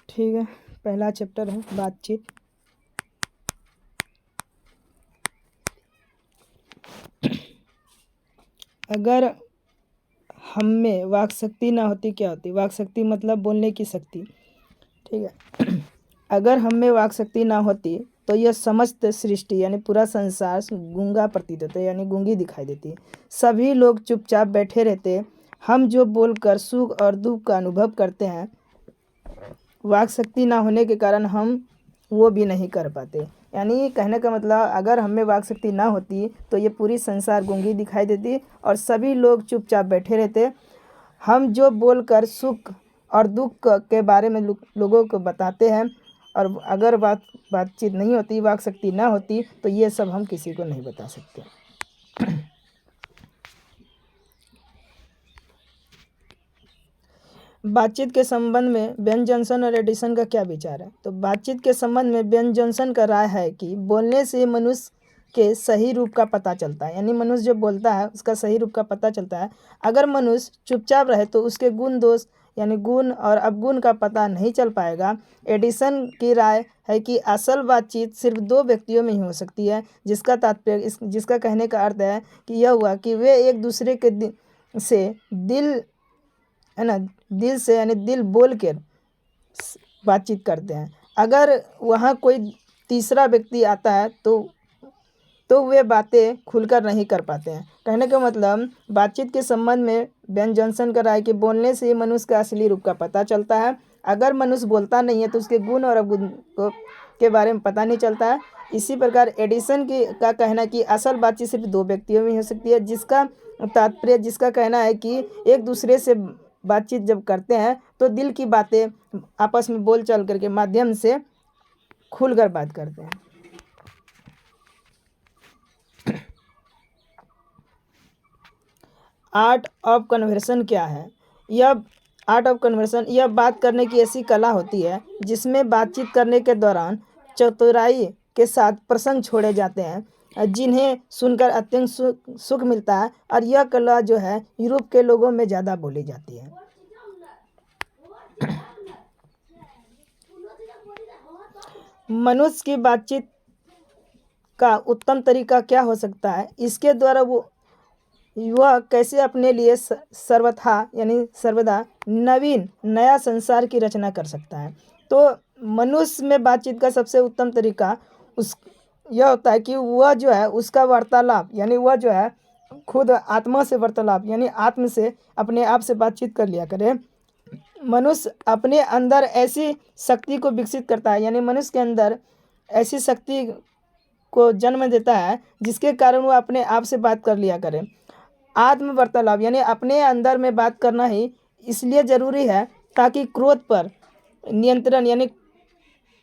ठीक है, पहला चैप्टर है बातचीत। अगर हम में वाक शक्ति ना होती क्या होती? वाक शक्ति मतलब बोलने की शक्ति, ठीक है। अगर हम में वाक शक्ति ना होती तो यह समस्त सृष्टि यानी पूरा संसार गूंगा प्रतीत होता है, यानी गूंगी दिखाई देती है। सभी लोग चुपचाप बैठे रहते। हम जो बोलकर सुख और दुख का अनुभव करते हैं, वाक शक्ति ना होने के कारण हम वो भी नहीं कर पाते। यानी कहने का मतलब, अगर हम में वाक शक्ति ना होती तो ये पूरी संसार गूंगी दिखाई देती और सभी लोग चुपचाप बैठे रहते। हम जो बोलकर सुख और दुख के बारे में लोगों को बताते हैं, और अगर बातचीत नहीं होती, वाक शक्ति ना होती, तो ये सब हम किसी को नहीं बता सकते। बातचीत के संबंध में बेन जॉनसन और एडिसन का क्या विचार है? तो बातचीत के संबंध में बेन जॉनसन का राय है कि बोलने से मनुष्य के सही रूप का पता चलता है। यानी मनुष्य जो बोलता है उसका सही रूप का पता चलता है। अगर मनुष्य चुपचाप रहे तो उसके गुण दोष यानी गुण और अवगुण का पता नहीं चल पाएगा। एडिसन की राय है कि असल बातचीत सिर्फ दो व्यक्तियों में ही हो सकती है, जिसका कहने का अर्थ है कि यह हुआ कि वे एक दूसरे के दिल है ना, दिल से यानी दिल बोल के बातचीत करते हैं। अगर वहाँ कोई तीसरा व्यक्ति आता है तो वे बातें खुलकर नहीं कर पाते हैं। कहने का मतलब, बातचीत के संबंध में बेन जॉनसन का राय कि बोलने से मनुष्य का असली रूप का पता चलता है। अगर मनुष्य बोलता नहीं है तो उसके गुण और अवगुण के बारे में पता नहीं चलता है। इसी प्रकार एडिसन का कहना कि असल बातचीत सिर्फ दो व्यक्तियों में हो सकती है, जिसका कहना है कि एक दूसरे से बातचीत जब करते हैं तो दिल की बातें आपस में बोल चाल करके माध्यम से खुलकर बात करते हैं। आर्ट ऑफ कन्वर्सेशन क्या है? यह आर्ट ऑफ कन्वर्सेशन यह बात करने की ऐसी कला होती है जिसमें बातचीत करने के दौरान चतुराई के साथ प्रसंग छोड़े जाते हैं, जिन्हें सुनकर अत्यंत सुख मिलता है। और यह कला जो है यूरोप के लोगों में ज़्यादा बोली जाती है। मनुष्य की बातचीत का उत्तम तरीका क्या हो सकता है? इसके द्वारा वह कैसे अपने लिए सर्वदा नवीन नया संसार की रचना कर सकता है। तो मनुष्य में बातचीत का सबसे उत्तम तरीका यह होता है कि वह जो है उसका वार्तालाप, यानी वह जो है खुद आत्मा से वार्तालाप यानी आत्म से अपने आप से बातचीत कर लिया करे। मनुष्य अपने अंदर ऐसी शक्ति को विकसित करता है, यानी मनुष्य के अंदर ऐसी शक्ति को जन्म देता है जिसके कारण वो अपने आप से बात कर लिया करे। आत्म वार्तालाप यानी अपने अंदर में बात करना ही इसलिए ज़रूरी है ताकि क्रोध पर नियंत्रण यानी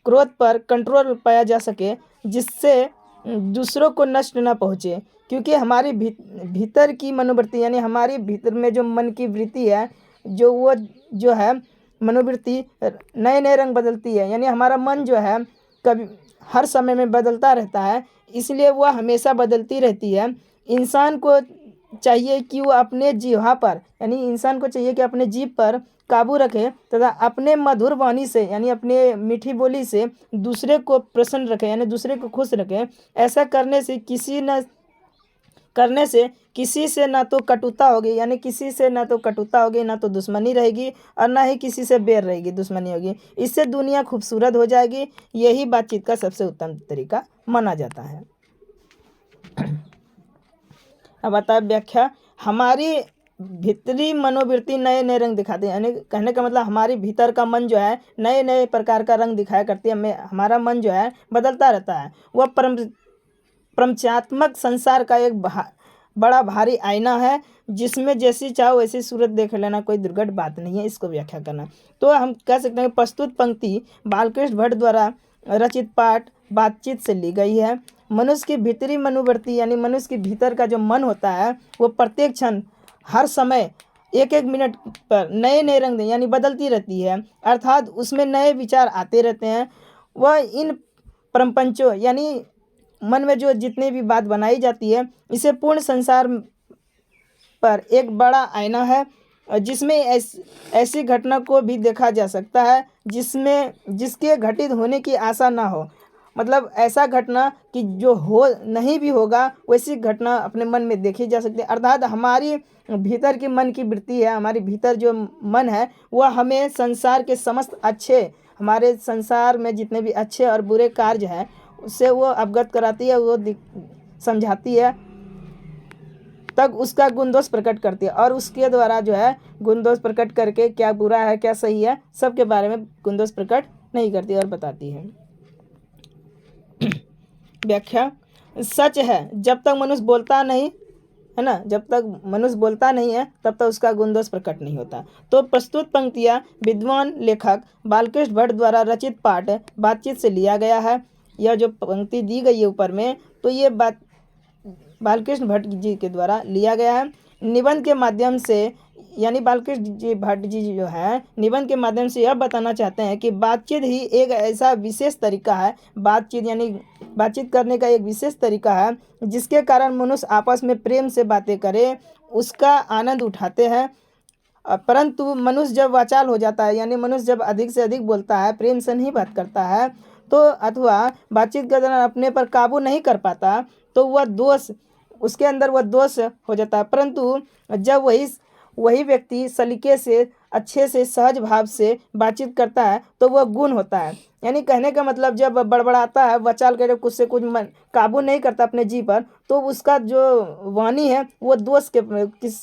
क्रोध पर कंट्रोल पाया जा सके, जिससे दूसरों को नष्ट न पहुँचे। क्योंकि हमारी भीतर की मनोवृत्ति यानी हमारी भीतर में जो मन की वृत्ति है, जो है मनोवृत्ति नए नए रंग बदलती है। यानी हमारा मन जो है कभी हर समय में बदलता रहता है, इसलिए वह हमेशा बदलती रहती है। इंसान को चाहिए कि वो अपने जीवा पर यानी इंसान को चाहिए कि अपने जीभ पर काबू रखे तथा अपने मधुर वाणी से यानी अपने मीठी बोली से दूसरे को प्रसन्न रखे यानी दूसरे को खुश रखे। ऐसा करने से किसी से ना तो कटुता होगी, यानी किसी से ना तो कटुता होगी, ना तो दुश्मनी रहेगी, और ना ही किसी से बैर रहेगी, दुश्मनी होगी। इससे दुनिया खूबसूरत हो जाएगी। यही बातचीत का सबसे उत्तम तरीका माना जाता है। अब आता है व्याख्या। हमारी भीतरी मनोवृत्ति नए नए रंग दिखाती है, यानी कहने का मतलब हमारी भीतर का मन जो है नए नए प्रकार का रंग दिखाया करती है। हमारा मन जो है बदलता रहता है। वह प्रपंचात्मक संसार का एक बड़ा भारी आईना है, जिसमें जैसी चाहो वैसी सूरत देख लेना कोई दुर्घट बात नहीं है। इसको व्याख्या करना तो हम कह सकते हैं प्रस्तुत पंक्ति बालकृष्ण भट्ट द्वारा रचित पाठ बातचीत से ली गई है। मनुष्य की भीतरी मनोवृत्ति यानी मनुष्य के भीतर का जो मन होता है वो प्रत्येक क्षण हर समय एक एक मिनट पर नए नए रंग यानी बदलती रहती है, अर्थात उसमें नए विचार आते रहते हैं। वह इन प्रपंचों यानी मन में जो जितनी भी बात बनाई जाती है, इसे पूर्ण संसार पर एक बड़ा आईना है। जिसमें ऐसी घटना को भी देखा जा सकता है जिसके घटित होने की आशा ना हो। मतलब ऐसा घटना कि जो हो नहीं भी होगा वैसी घटना अपने मन में देखी जा सकती है। अर्थात हमारी भीतर की मन की वृत्ति है, हमारे भीतर जो मन है वह हमें संसार के समस्त अच्छे, हमारे संसार में जितने भी अच्छे और बुरे कार्य हैं उससे वो अवगत कराती है, वो समझाती है, तब उसका गुण दोष प्रकट करती है और उसके द्वारा जो है गुण दोष प्रकट करके क्या बुरा है क्या सही है सबके बारे में गुण दोष प्रकट नहीं करती और बताती है। व्याख्या, सच है जब तक मनुष्य बोलता नहीं है ना, जब तक मनुष्य बोलता नहीं है तब तक उसका गुण दोष प्रकट नहीं होता। तो प्रस्तुत पंक्तियाँ विद्वान लेखक बालकृष्ण भट्ट द्वारा रचित पाठ बातचीत से लिया गया है। यह जो पंक्ति दी गई है ऊपर में, तो ये बात बालकृष्ण भट्ट जी के द्वारा लिया गया है। निबंध के माध्यम से यानी बालकृष्ण जी भट्ट जी जो है निबंध के माध्यम से यह बताना चाहते हैं कि बातचीत ही एक ऐसा विशेष तरीका है, बातचीत यानी बातचीत करने का एक विशेष तरीका है जिसके कारण मनुष्य आपस में प्रेम से बातें करे, उसका आनंद उठाते हैं। परंतु मनुष्य जब वाचाल हो जाता है यानी मनुष्य जब अधिक से अधिक बोलता है, प्रेम से नहीं बात करता है, तो अथवा बातचीत के दौरान अपने पर काबू नहीं कर पाता, तो वह दोष उसके अंदर वह दोष हो जाता है। परंतु जब वही व्यक्ति सलीके से अच्छे से सहज भाव से बातचीत करता है तो वह गुण होता है। यानी कहने का मतलब जब बड़बड़ाता है, वचाल करे, कुछ से कुछ मन काबू नहीं करता अपने जी पर, तो उसका जो वाणी है वो दोष के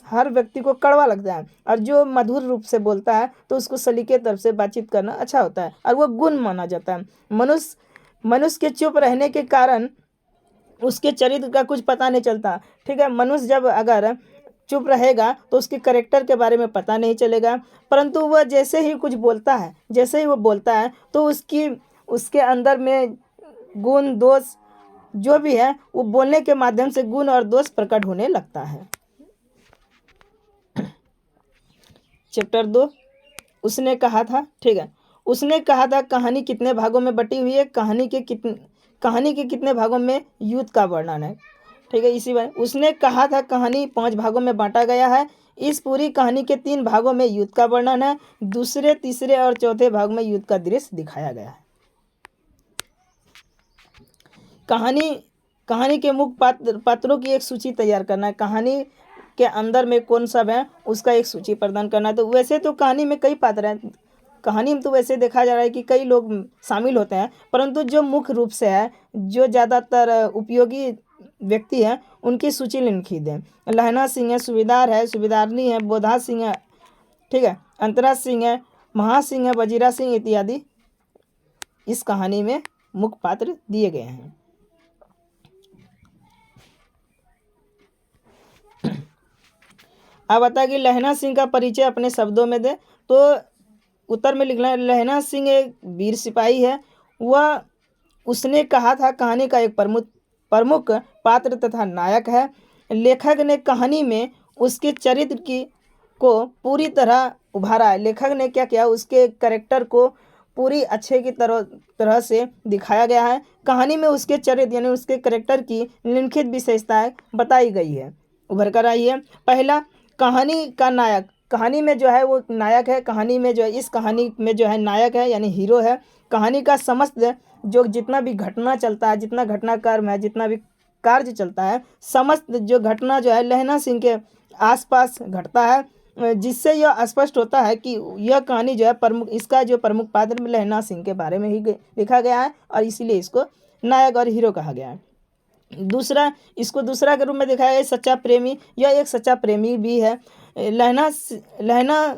हर व्यक्ति को कड़वा लगता है। और जो मधुर रूप से बोलता है तो उसको सलीके तरफ से बातचीत करना अच्छा होता है और वो गुण माना जाता है। मनुष्य के चुप रहने के कारण उसके चरित्र का कुछ पता नहीं चलता। ठीक है, मनुष्य जब अगर चुप रहेगा तो उसके करेक्टर के बारे में पता नहीं चलेगा, परंतु वह जैसे ही कुछ बोलता है, जैसे ही वो बोलता है तो उसके अंदर में गुण दोष जो भी है वो बोलने के माध्यम से गुण और दोष प्रकट होने लगता है। चैप्टर 2, उसने कहा था। ठीक है, उसने कहा था कहानी कितने भागों में बटी हुई है, कहानी के कितने भागों में युद्ध का वर्णन है। ठीक है, इसी बार उसने कहा था कहानी 5 भागों में बांटा गया है। इस पूरी कहानी के 3 भागों में युद्ध का वर्णन है, दूसरे तीसरे और चौथे भाग में युद्ध का दृश्य दिखाया गया है। कहानी के मुख्य पात्रों की एक सूची तैयार करना है, कहानी के अंदर में कौन सब है उसका एक सूची प्रदान करना है। तो वैसे तो कहानी में कई पात्र हैं, कहानी में तो वैसे देखा जा रहा है कि कई लोग शामिल होते हैं, परंतु जो मुख्य रूप से है, जो ज़्यादातर उपयोगी व्यक्ति हैं, उनकी सूची लिखी दें। लहना सिंह है, सूबेदार है, सूबेदारनी है, बोधा सिंह है, ठीक है, अंतरा सिंह है, महासिंह है, वजीरा सिंह इत्यादि इस कहानी में मुख्य पात्र दिए गए हैं। अब बता कि लहना सिंह का परिचय अपने शब्दों में दे। तो उत्तर में लिखना है, लहना सिंह एक वीर सिपाही है। वह उसने कहा था कहानी का एक प्रमुख पात्र तथा नायक है। लेखक ने कहानी में उसके चरित्र को पूरी तरह उभारा है। लेखक ने क्या किया, उसके कैरेक्टर को पूरी अच्छे की तरह से दिखाया गया है। कहानी में उसके चरित्र यानी उसके कैरेक्टर की निम्नलिखित विशेषताएं बताई गई है, उभर कर आई है। पहला, कहानी का नायक, कहानी में जो है वो नायक है, कहानी में जो है इस कहानी में जो है नायक है यानी हीरो है। कहानी का समस्त जो जितना भी घटना चलता है, जितना घटनाक्रम है, जितना भी कार्य चलता है, समस्त जो घटना जो है लहना सिंह के आसपास घटता है, जिससे यह स्पष्ट होता है कि यह कहानी जो है इसका जो प्रमुख पात्र लहना सिंह के बारे में ही लिखा गया है और इसीलिए इसको नायक और हीरो कहा गया है। दूसरा, इसको दूसरा के रूप में दिखाया गया सच्चा प्रेमी। यह एक सच्चा प्रेमी भी है। लहना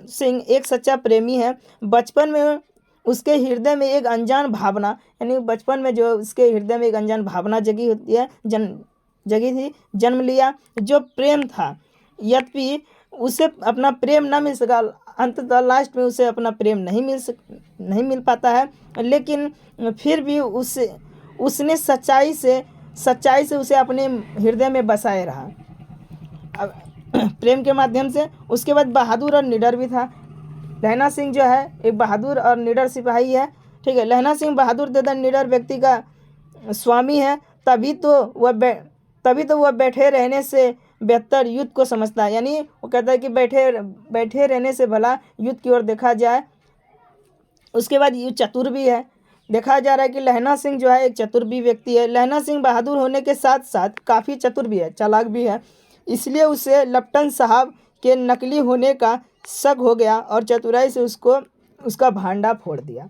सिंह एक सच्चा प्रेमी है। बचपन में उसके हृदय में एक अनजान भावना यानी बचपन में जो उसके हृदय में एक अनजान भावना जगी होती है, जगी थी, जन्म लिया, जो प्रेम था। यद्यपि उसे अपना प्रेम ना मिल सका, अंततः लास्ट में उसे अपना प्रेम नहीं मिल पाता है, लेकिन फिर भी उसने सच्चाई से उसे अपने हृदय में बसाए रहा अब प्रेम के माध्यम से। उसके बाद बहादुर और निडर भी था। लहना सिंह जो है एक बहादुर और निडर सिपाही है। ठीक है, लहना सिंह बहादुर तथा निडर व्यक्ति का स्वामी है, तभी तो वह बैठे रहने से बेहतर युद्ध को समझता है। यानी वो कहता है कि बैठे रहने से भला युद्ध की ओर देखा जाए। उसके बाद ये चतुर भी है। देखा जा रहा है कि लहना सिंह जो है एक चतुर भी व्यक्ति है। लहना सिंह बहादुर होने के साथ साथ काफ़ी चतुर भी है, चालाक भी है। इसलिए उसे लेफ्टिनेंट साहब के नकली होने का शक हो गया और चतुराई से उसका भांडा फोड़ दिया।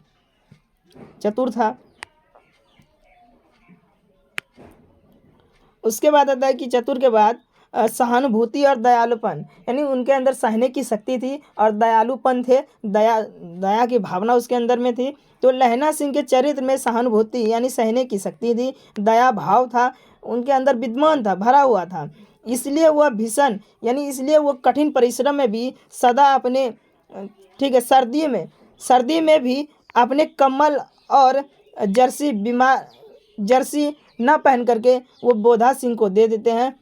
चतुर था। उसके बाद आता है कि चतुर के बाद सहानुभूति और दयालुपन, यानी उनके अंदर सहने की शक्ति थी और दयालुपन थे, दया की भावना उसके अंदर में थी। तो लहना सिंह के चरित्र में सहानुभूति यानी सहने की शक्ति थी, दया भाव था उनके अंदर विद्यमान था, भरा हुआ था। इसलिए वह भीषण यानी इसलिए वो कठिन परिश्रम में भी सदा अपने ठीक है सर्दी में भी अपने कम्बल और जर्सी न पहन करके वो बोधा सिंह को दे देते हैं।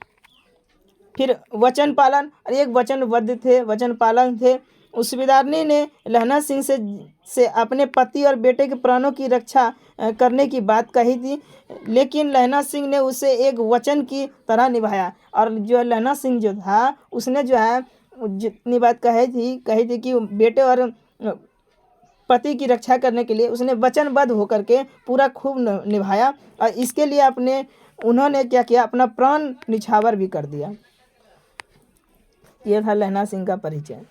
फिर वचन पालन, एक वचन पालन थे। उस सूबेदारनी ने लहना सिंह से अपने पति और बेटे के प्राणों की रक्षा करने की बात कही थी, लेकिन लहना सिंह ने उसे एक वचन की तरह निभाया। और जो लहना सिंह जो था उसने जो है जितनी बात कही थी कि बेटे और पति की रक्षा करने के लिए उसने वचनबद्ध होकर के पूरा खूब निभाया। और इसके लिए उन्होंने क्या किया, अपना प्राण निछावर भी कर दिया। यह था लहना सिंह का परिचय।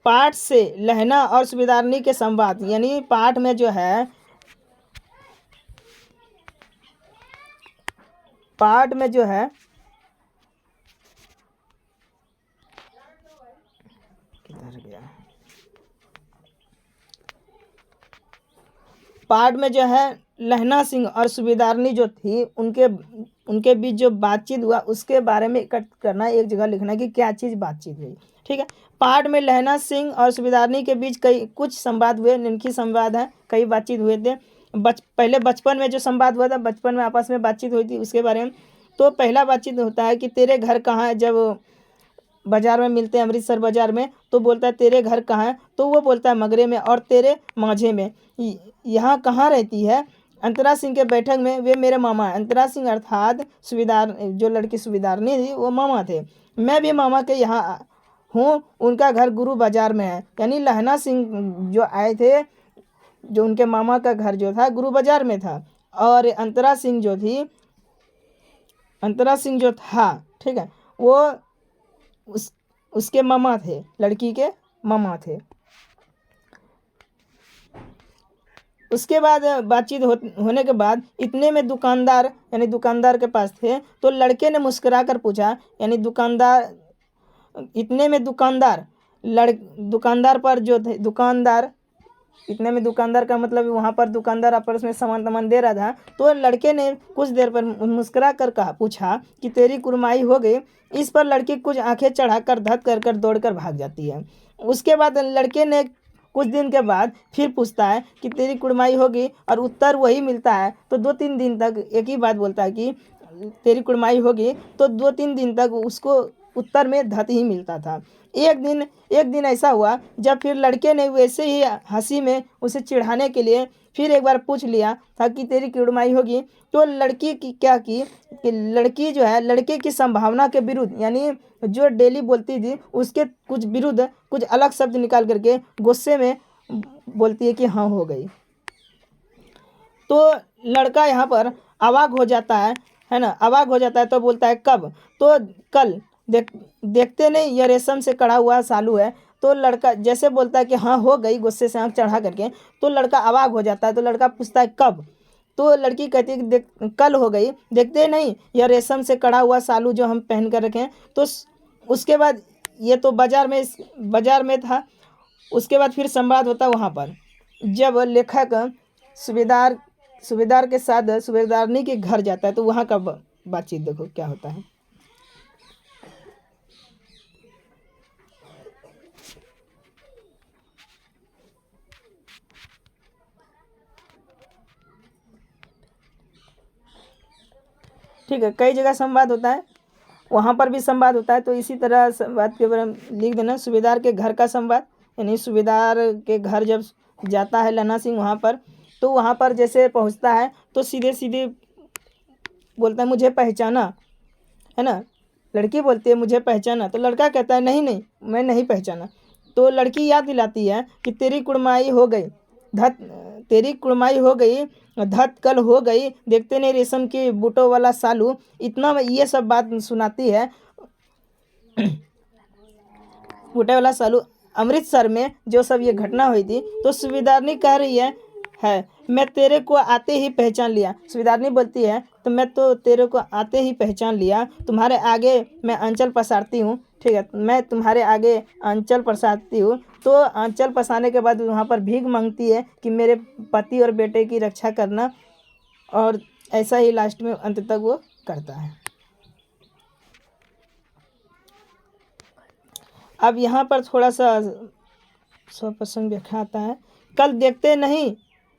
पाठ से लहना और सूबेदारनी के संवाद, यानी पाठ में जो है किधर गया, पाठ में जो है लहना सिंह और सूबेदारनी जो थी उनके बीच जो बातचीत हुआ उसके बारे में इकट्ठ करना, एक जगह लिखना कि क्या चीज़ बातचीत हुई। ठीक है। पाठ में लहना सिंह और सूबेदारनी के बीच कुछ संवाद हुए, निम्नलिखित संवाद है, कई बातचीत हुए थे। पहले बचपन में जो संवाद हुआ था, बचपन में आपस में बातचीत हुई थी उसके बारे में। तो पहला बातचीत होता है कि तेरे घर कहाँ है, जब बाजार में मिलते हैं अमृतसर बाजार में, तो बोलता है तेरे घर कहाँ है, तो वो बोलता है मगरे में, और तेरे माझे में यहाँ कहाँ रहती है, अंतरा सिंह के बैठक में, वे मेरे मामा हैं। अंतरा सिंह अर्थात सूबेदार, जो लड़की सूबेदारनी थी वो मामा थे, मैं भी मामा के यहाँ हूँ, उनका घर गुरु बाजार में है। यानी लहना सिंह जो आए थे, जो उनके मामा का घर जो था गुरु बाजार में था, और अंतरा सिंह जो था ठीक है, वो उसके मामा थे, लड़की के मामा थे। उसके बाद बातचीत होने के बाद इतने में दुकानदार यानी दुकानदार के पास थे, तो लड़के ने मुस्कुरा कर पूछा, यानी इतने में दुकानदार का मतलब वहाँ पर दुकानदार आपस में सामान दे रहा था। तो लड़के ने कुछ देर पर मुस्कुरा कर पूछा कि तेरी कुरमाई हो गई। इस पर लड़की कुछ आंखें चढ़ाकर धत कर दौड़ कर भाग जाती है। उसके बाद लड़के ने कुछ दिन के बाद फिर पूछता है कि तेरी कुड़माई होगी, और उत्तर वही मिलता है। तो 2-3 दिन तक एक ही बात बोलता है कि तेरी कुड़माई होगी, तो 2-3 दिन तक उसको उत्तर में धत ही मिलता था। एक दिन ऐसा हुआ जब फिर लड़के ने वैसे ही हंसी में उसे चिढ़ाने के लिए फिर एक बार पूछ लिया था कि तेरी कुड़माई होगी। तो लड़की की क्या की कि लड़की जो है लड़के की संभावना के विरुद्ध, यानी जो डेली बोलती थी उसके कुछ विरुद्ध कुछ अलग शब्द निकाल करके गुस्से में बोलती है कि हाँ हो गई। तो लड़का यहाँ पर अवाक हो जाता है ना, अवाक हो जाता है। तो बोलता है कब, तो कल देखते नहीं यह रेशम से कड़ा हुआ सालू है। तो लड़का जैसे बोलता है कि हाँ हो गई, गुस्से से आँख चढ़ा करके, तो लड़का अवाक हो जाता है। तो लड़का पूछता है कब, तो लड़की कहती है कि कल हो गई, देखते नहीं यह रेशम से कड़ा हुआ सालू जो हम पहन कर रखे हैं। तो उसके बाद ये तो बाजार में था। उसके बाद फिर संवाद होता वहाँ पर, जब लेखक सूबेदार के साथ सूबेदारनी के घर जाता है, तो वहाँ का बातचीत देखो क्या होता है। ठीक है, कई जगह संवाद होता है, वहाँ पर भी संवाद होता है। तो इसी तरह संवाद के बारे में लिख देना, सूबेदार के घर का संवाद, यानी सूबेदार के घर जब जाता है लहना सिंह वहाँ पर, तो वहाँ पर जैसे पहुँचता है तो सीधे बोलता है मुझे पहचाना, है ना। लड़की बोलती है मुझे पहचाना, तो लड़का कहता है नहीं नहीं मैं नहीं पहचाना। तो लड़की याद दिलाती है कि तेरी कुड़माई हो गई, धत तेरी कुड़माई हो गई, धत कल हो गई, देखते नहीं रेशम की बूटों वाला सालू। इतना ये सब बात सुनाती है। बूटे वाला सालू, अमृतसर में जो सब ये घटना हुई थी, तो सुबेदारनी कह रही है मैं तेरे को आते ही पहचान लिया। सुबेदारनी बोलती है तो मैं तो तेरे को आते ही पहचान लिया, तुम्हारे आगे मैं आंचल पसारती हूँ, ठीक है, मैं तुम्हारे आगे आंचल पसारती हूँ। तो आंचल पसारने के बाद वहाँ पर भीख मांगती है कि मेरे पति और बेटे की रक्षा करना, और ऐसा ही लास्ट में अंत तक वो करता है। अब यहाँ पर थोड़ा सा स्वप्रसंग व्याख्या आता है। कल देखते नहीं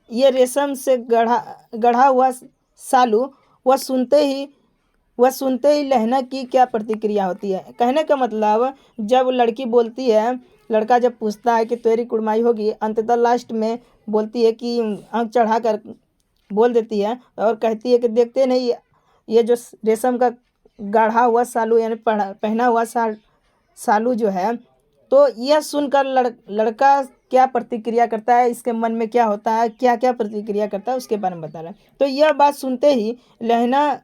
ये रेशम से गढ़ा हुआ सालू, वह सुनते ही लहना की क्या प्रतिक्रिया होती है। कहने का मतलब, जब लड़की बोलती है, लड़का जब पूछता है कि तेरी कुड़माई होगी, अंततः लास्ट में बोलती है कि आँख चढ़ा कर बोल देती है और कहती है कि देखते नहीं ये जो रेशम का गढ़ा हुआ सालू यानी पहना हुआ सालू जो है। तो यह सुनकर लड़का क्या प्रतिक्रिया करता है, इसके मन में क्या होता है, क्या क्या प्रतिक्रिया करता है, उसके बारे में बता रहा है। तो यह बात सुनते ही लहना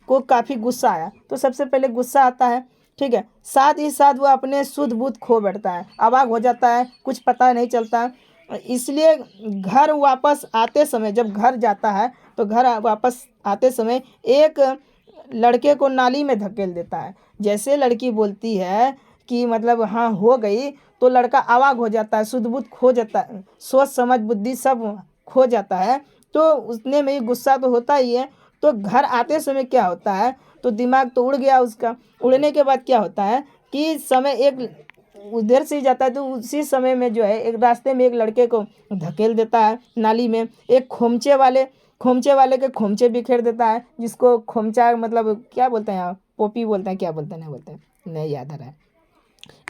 को काफ़ी गुस्सा आया। तो सबसे पहले गुस्सा आता है, ठीक है, साथ ही साथ वो अपने शुद्ध बुद्ध खो बैठता है, अवाक हो जाता है, कुछ पता नहीं चलता। इसलिए घर वापस आते समय, जब घर जाता है तो घर वापस आते समय एक लड़के को नाली में धकेल देता है। जैसे लड़की बोलती है कि मतलब हाँ हो गई, तो लड़का अवाक हो जाता है, शुद्ध बुद्ध खो जाता है, सोच समझ बुद्धि सब खो जाता है। तो उतने में ही गुस्सा तो होता ही है। तो घर आते समय क्या होता है, तो दिमाग तो उड़ गया उसका। उड़ने के बाद क्या होता है कि समय एक उधर से ही जाता है, तो उसी समय में जो है एक रास्ते में एक लड़के को धकेल देता है नाली में। एक खोमचे वाले के खोमचे बिखेर देता है, जिसको खोमचा मतलब क्या बोलते हैं यहाँ, पोपी बोलते हैं, क्या बोलते हैं, नहीं बोलते हैं, नहीं याद आ रहा है।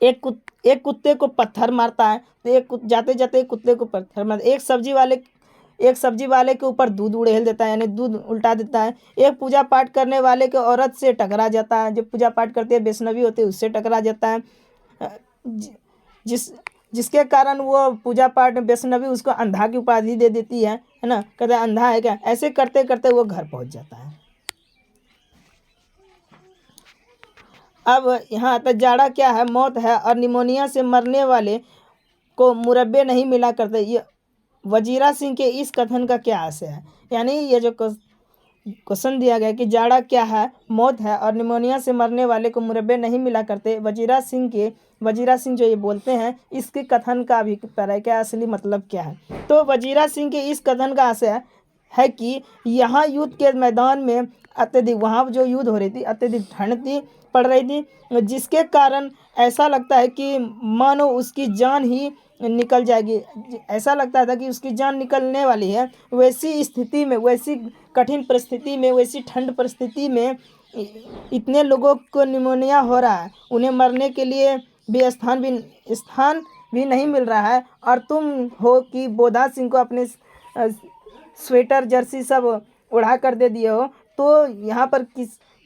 एक कुत्ते को पत्थर मारता है, तो जाते जाते एक कुत्ते को पत्थर मारता है। एक सब्जी वाले के ऊपर दूध उड़ेल देता है, यानी दूध उल्टा देता है। एक पूजा पाठ करने वाले के औरत से टकरा जाता है, जो पूजा पाठ करती है, वैष्णवी होती है, उससे टकरा जाता है। जिस जिसके कारण वो पूजा पाठ वैष्णवी उसको अंधा की उपाधि दे देती है ना, कहते हैं अंधा है क्या। ऐसे करते करते वो घर पहुंच जाता है। अब यहाँ आता जाड़ा क्या है, मौत है, और निमोनिया से मरने वाले को मुरब्बे नहीं मिला करते। ये वजीरा सिंह के इस कथन का क्या आशय है, यानी ये जो क्वेश्चन दिया गया कि जाड़ा क्या है, मौत है, और निमोनिया से मरने वाले को मुरब्बे नहीं मिला करते, वजीरा सिंह जो ये बोलते हैं, इसके कथन का अभिप्राय क्या, असली मतलब क्या है। तो वजीरा सिंह के इस कथन का आशय है कि यहाँ युद्ध के मैदान में अत्यधिक, वहाँ जो युद्ध हो रही थी, अत्यधिक ठंड थी पड़ रही थी, जिसके कारण ऐसा लगता है कि मानो उसकी जान ही निकल जाएगी। ऐसा लगता था कि उसकी जान निकलने वाली है। वैसी स्थिति में, वैसी कठिन परिस्थिति में, वैसी ठंड परिस्थिति में इतने लोगों को निमोनिया हो रहा है, उन्हें मरने के लिए भी स्थान भी नहीं मिल रहा है, और तुम हो कि बोधा सिंह को अपने स्वेटर जर्सी सब उड़ा कर दे दिए हो। तो यहाँ पर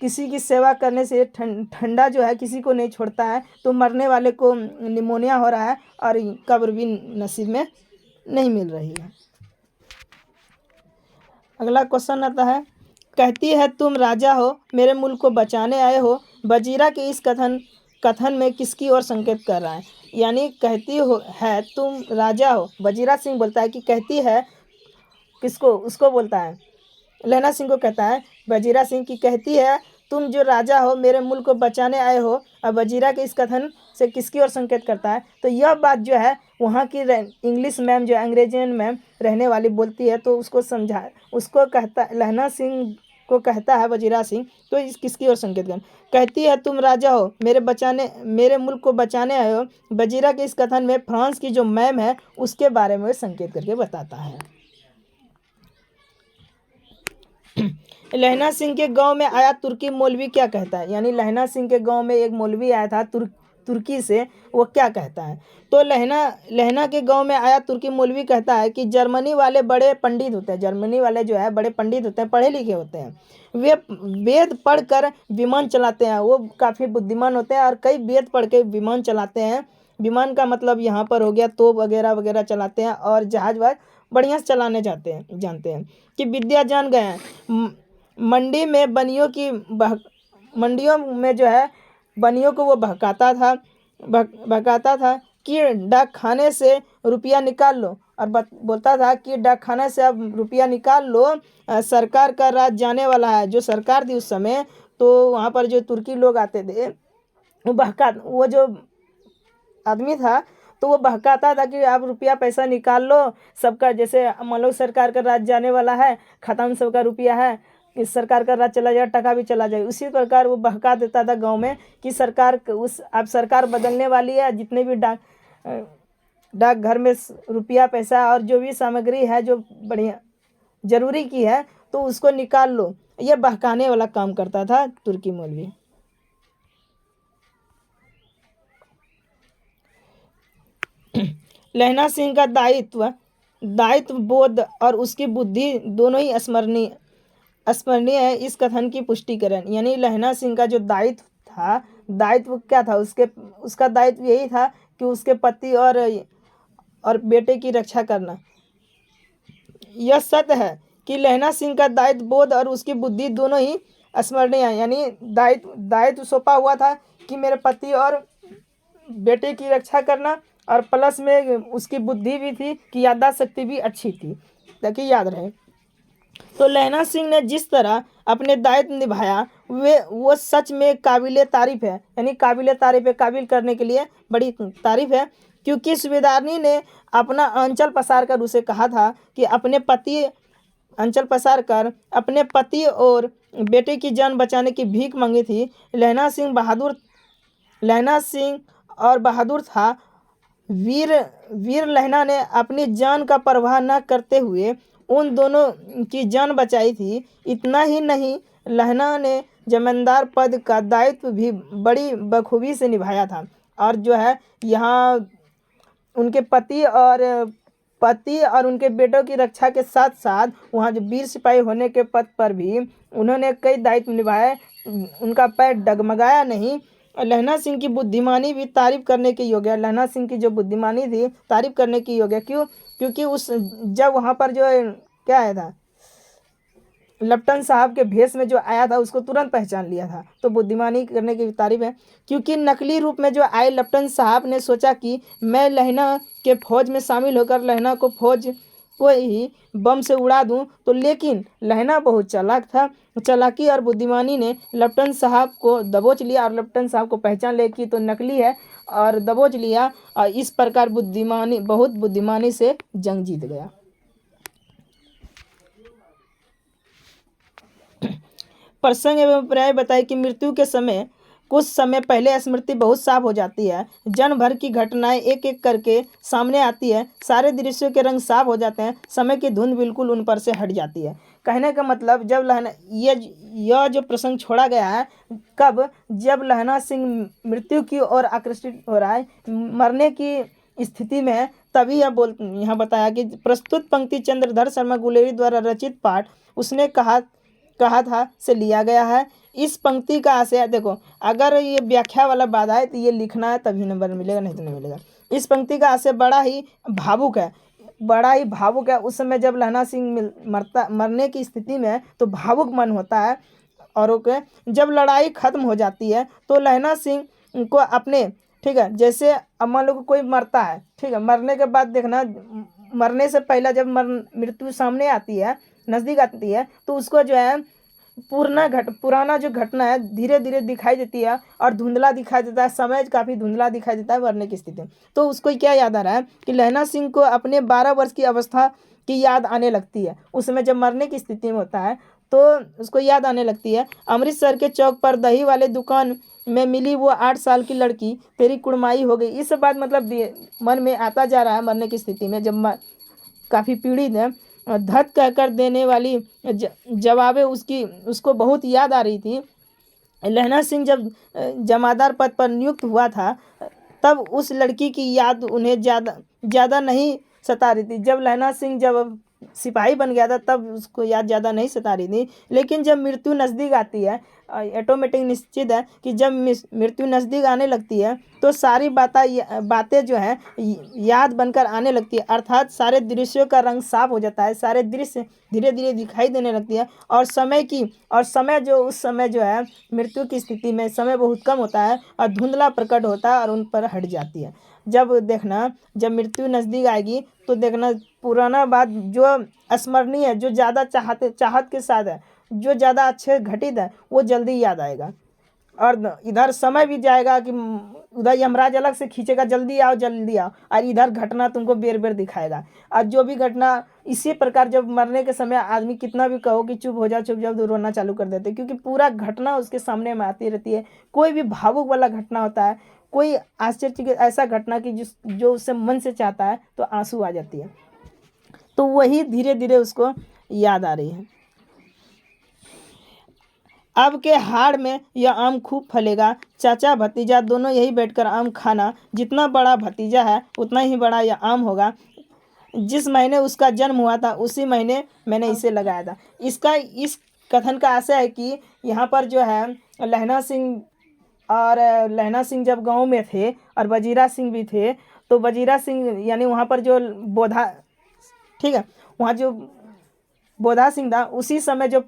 किसी की सेवा करने से ठंडा जो है किसी को नहीं छोड़ता है। तो मरने वाले को निमोनिया हो रहा है और कब्र भी नसीब में नहीं मिल रही है। अगला क्वेश्चन आता है, कहती है तुम राजा हो, मेरे मुल्क को बचाने आए हो। वजीरा के इस कथन में किसकी ओर संकेत कर रहा है, यानी कहती है तुम राजा हो, वजीरा सिंह बोलता है कि कहती है किसको, उसको बोलता है, लहना सिंह को कहता है वजीरा सिंह की कहती है तुम जो राजा हो, मेरे मुल्क को बचाने आए हो। अब वजीरा के इस कथन से किसकी ओर संकेत करता है, तो यह बात जो है वहाँ की इंग्लिश मैम जो अंग्रेजियन मैम रहने वाली बोलती है, तो उसको कहता, लहना सिंह को कहता है वजीरा सिंह, तो इस किसकी ओर संकेत कर, कहती है तुम राजा हो, मेरे मुल्क को बचाने आए हो। वजीरा के इस कथन में फ्रांस की जो मैम है उसके बारे में संकेत करके बताता है। लहना सिंह के गांव में आया तुर्की मौलवी क्या कहता है, यानी लहना सिंह के गांव में एक मौलवी आया था, तुर्की से वो क्या कहता है। तो लहना के गांव में आया तुर्की मौलवी कहता है कि जर्मनी वाले बड़े पंडित होते हैं, जर्मनी वाले जो है बड़े पंडित होते हैं, पढ़े लिखे होते हैं, वे वेद पढ़कर विमान चलाते हैं, वो काफ़ी बुद्धिमान होते हैं और कई वेद पढ़ के विमान चलाते हैं। विमान का मतलब यहाँ पर हो गया तोप वगैरह वगैरह चलाते हैं और जहाज वहाज बढ़िया से चलाने जानते हैं कि विद्या जान गए हैं। मंडी में बनियों की मंडियों में जो है बनियों को वो भकाता था कि डाक खाने से रुपया निकाल लो, और बोलता था कि डाक खाने से अब रुपया निकाल लो, सरकार का राज जाने वाला है। जो सरकार थी उस समय, तो वहाँ पर जो तुर्की लोग आते थे वो जो आदमी था तो वो बहकाता था कि आप रुपया पैसा निकाल लो, सबका जैसे मान लो सरकार का राज जाने वाला है, खत्म सबका रुपया है, इस सरकार का राज चला जाए, टका भी चला जाए। उसी प्रकार वो बहका देता था गांव में कि सरकार अब सरकार बदलने वाली है, जितने भी डाक घर में रुपया पैसा और जो भी सामग्री है जो बढ़िया जरूरी की है तो उसको निकाल लो। ये बहकाने वाला काम करता था तुर्की मौलवी। लहना सिंह का दायित्व बोध और उसकी बुद्धि दोनों ही स्मरणीय है। इस कथन की पुष्टि करें, यानी लहना सिंह का जो दायित्व था, दायित्व क्या था, उसका दायित्व यही था कि उसके पति और बेटे की रक्षा करना। यह सत्य है कि लहना सिंह का दायित्व बोध और उसकी बुद्धि दोनों ही स्मरणीय है, यानी दायित्व सौंपा हुआ था कि मेरे पति और बेटे की रक्षा करना, और प्लस में उसकी बुद्धि भी थी कि याददाश्त शक्ति भी अच्छी थी ताकि याद रहे। तो लहना सिंह ने जिस तरह अपने दायित्व निभाया वो सच में काबिल तारीफ है, यानी काबिल तारीफ है, काबिल करने के लिए बड़ी तारीफ है। क्योंकि सूबेदारनी ने अपना अंचल पसार कर उसे कहा था कि अपने पति और बेटे की जान बचाने की भीख मांगी थी। लहना सिंह और बहादुर था। वीर लहना ने अपनी जान का परवाह न करते हुए उन दोनों की जान बचाई थी। इतना ही नहीं, लहना ने जमींदार पद का दायित्व भी बड़ी बखूबी से निभाया था। और जो है यहाँ उनके पति और उनके बेटों की रक्षा के साथ साथ वहाँ जो वीर सिपाही होने के पद पर भी उन्होंने कई दायित्व निभाए, उनका पैर डगमगाया नहीं। लहना सिंह की बुद्धिमानी भी तारीफ करने के योग्य है। लहना सिंह की जो बुद्धिमानी थी तारीफ करने की योग्य, क्योंकि जब वहाँ पर जो क्या आया था, लेफ्टिनेंट साहब के भेष में जो आया था उसको तुरंत पहचान लिया था, तो बुद्धिमानी करने की तारीफ है। क्योंकि नकली रूप में जो आए लेफ्टिनेंट साहब ने सोचा कि मैं लहना के फौज में शामिल होकर लहना को फौज को ही बम से उड़ा दूं, तो लेकिन लहना बहुत चालाक था। चालाकी और बुद्धिमानी ने लेफ्टिनेंट साहब को दबोच लिया और लेफ्टिनेंट साहब को पहचान ले कि तो नकली है और दबोच लिया, और इस प्रकार बहुत बुद्धिमानी से जंग जीत गया। प्रसंग एवं पर्याय बताए कि मृत्यु के समय कुछ समय पहले स्मृति बहुत साफ हो जाती है। जन भर की घटनाएं एक एक करके सामने आती है, सारे दृश्यों के रंग साफ हो जाते हैं, समय की धुंध बिल्कुल उन पर से हट जाती है। कहने का मतलब जब लहना यह जो प्रसंग छोड़ा गया है कब, जब लहना सिंह मृत्यु की ओर आकर्षित हो रहा है, मरने की स्थिति में है, तभी यहाँ बताया कि प्रस्तुत पंक्ति चंद्रधर शर्मा गुलेरी द्वारा रचित पाठ उसने कहा था से लिया गया है। इस पंक्ति का आशय देखो, अगर ये व्याख्या वाला बात है तो ये लिखना है तभी नंबर मिलेगा, नहीं तो नहीं मिलेगा। इस पंक्ति का आशय बड़ा ही भावुक है। उस समय जब लहना सिंह मरने की स्थिति में तो भावुक मन होता है। और ओके, जब लड़ाई खत्म हो जाती है तो लहना सिंह को अपने, ठीक है, जैसे अब मान लो कोई मरता है, ठीक है, मरने के बाद देखना, मरने से पहले जब मृत्यु सामने आती है, नज़दीक आती है, तो उसको जो है पुराना जो घटना है धीरे धीरे दिखाई देती है और धुंधला दिखाई देता है, समय काफ़ी धुंधला दिखाई देता है मरने की स्थिति में। तो उसको क्या याद आ रहा है कि लहना सिंह को अपने 12 वर्ष की अवस्था की याद आने लगती है। उस समय जब मरने की स्थिति में होता है तो उसको याद आने लगती है, अमृतसर के चौक पर दही वाले दुकान में मिली वो 8 साल की लड़की, तेरी कुड़माई हो गई। इस बात मतलब मन में आता जा रहा है मरने की स्थिति में, जब काफ़ी पीड़ित है, धत कहकर देने वाली जवाबें उसको बहुत याद आ रही थी। लहना सिंह जब जमादार पद पर नियुक्त हुआ था, तब उस लड़की की याद उन्हें ज़्यादा ज़्यादा नहीं सता रही थी। जब लहना सिंह जब सिपाही बन गया था, तब उसको याद ज़्यादा नहीं सता रही थी। लेकिन जब मृत्यु नज़दीक आती है, ऑटोमेटिक निश्चित है कि जब मृत्यु नज़दीक आने लगती है, तो सारी बातें जो है याद बनकर आने लगती है। अर्थात सारे दृश्यों का रंग साफ हो जाता है, सारे दृश्य धीरे धीरे दिखाई देने लगती है, और समय जो उस समय जो है मृत्यु की स्थिति में समय बहुत कम होता है और धुंधला प्रकट होता है और उन पर हट जाती है। जब मृत्यु नज़दीक आएगी, तो देखना पुराना बात जो स्मरणीय है, जो ज़्यादा चाहत के साथ है, जो ज़्यादा अच्छे घटित है, वो जल्दी याद आएगा। और इधर समय भी जाएगा कि उधर यमराज अलग से खींचेगा, जल्दी आओ जल्दी आओ, और इधर घटना तुमको बेर बेर दिखाएगा। और जो भी घटना इसी प्रकार, जब मरने के समय आदमी कितना भी कहो कि चुप हो जाओ तो रोना चालू कर देते, क्योंकि पूरा घटना उसके सामने में आती रहती है। कोई भी भावुक वाला घटना होता है, कोई आश्चर्य की ऐसा घटना कि जो उससे मन से चाहता है, तो आंसू आ जाती है। तो वही धीरे धीरे उसको याद आ रही है। अब के हाड़ में यह आम खूब फलेगा, चाचा भतीजा दोनों यही बैठकर आम खाना। जितना बड़ा भतीजा है, उतना ही बड़ा यह आम होगा। जिस महीने उसका जन्म हुआ था, उसी महीने मैंने इसे लगाया था। इस कथन का आशय है कि यहाँ पर जो है लहना सिंह जब गांव में थे और वजीरा सिंह भी थे, तो वजीरा सिंह यानी वहाँ पर जो बोधा, ठीक है, वहाँ जो बोधा सिंह था, उसी समय जो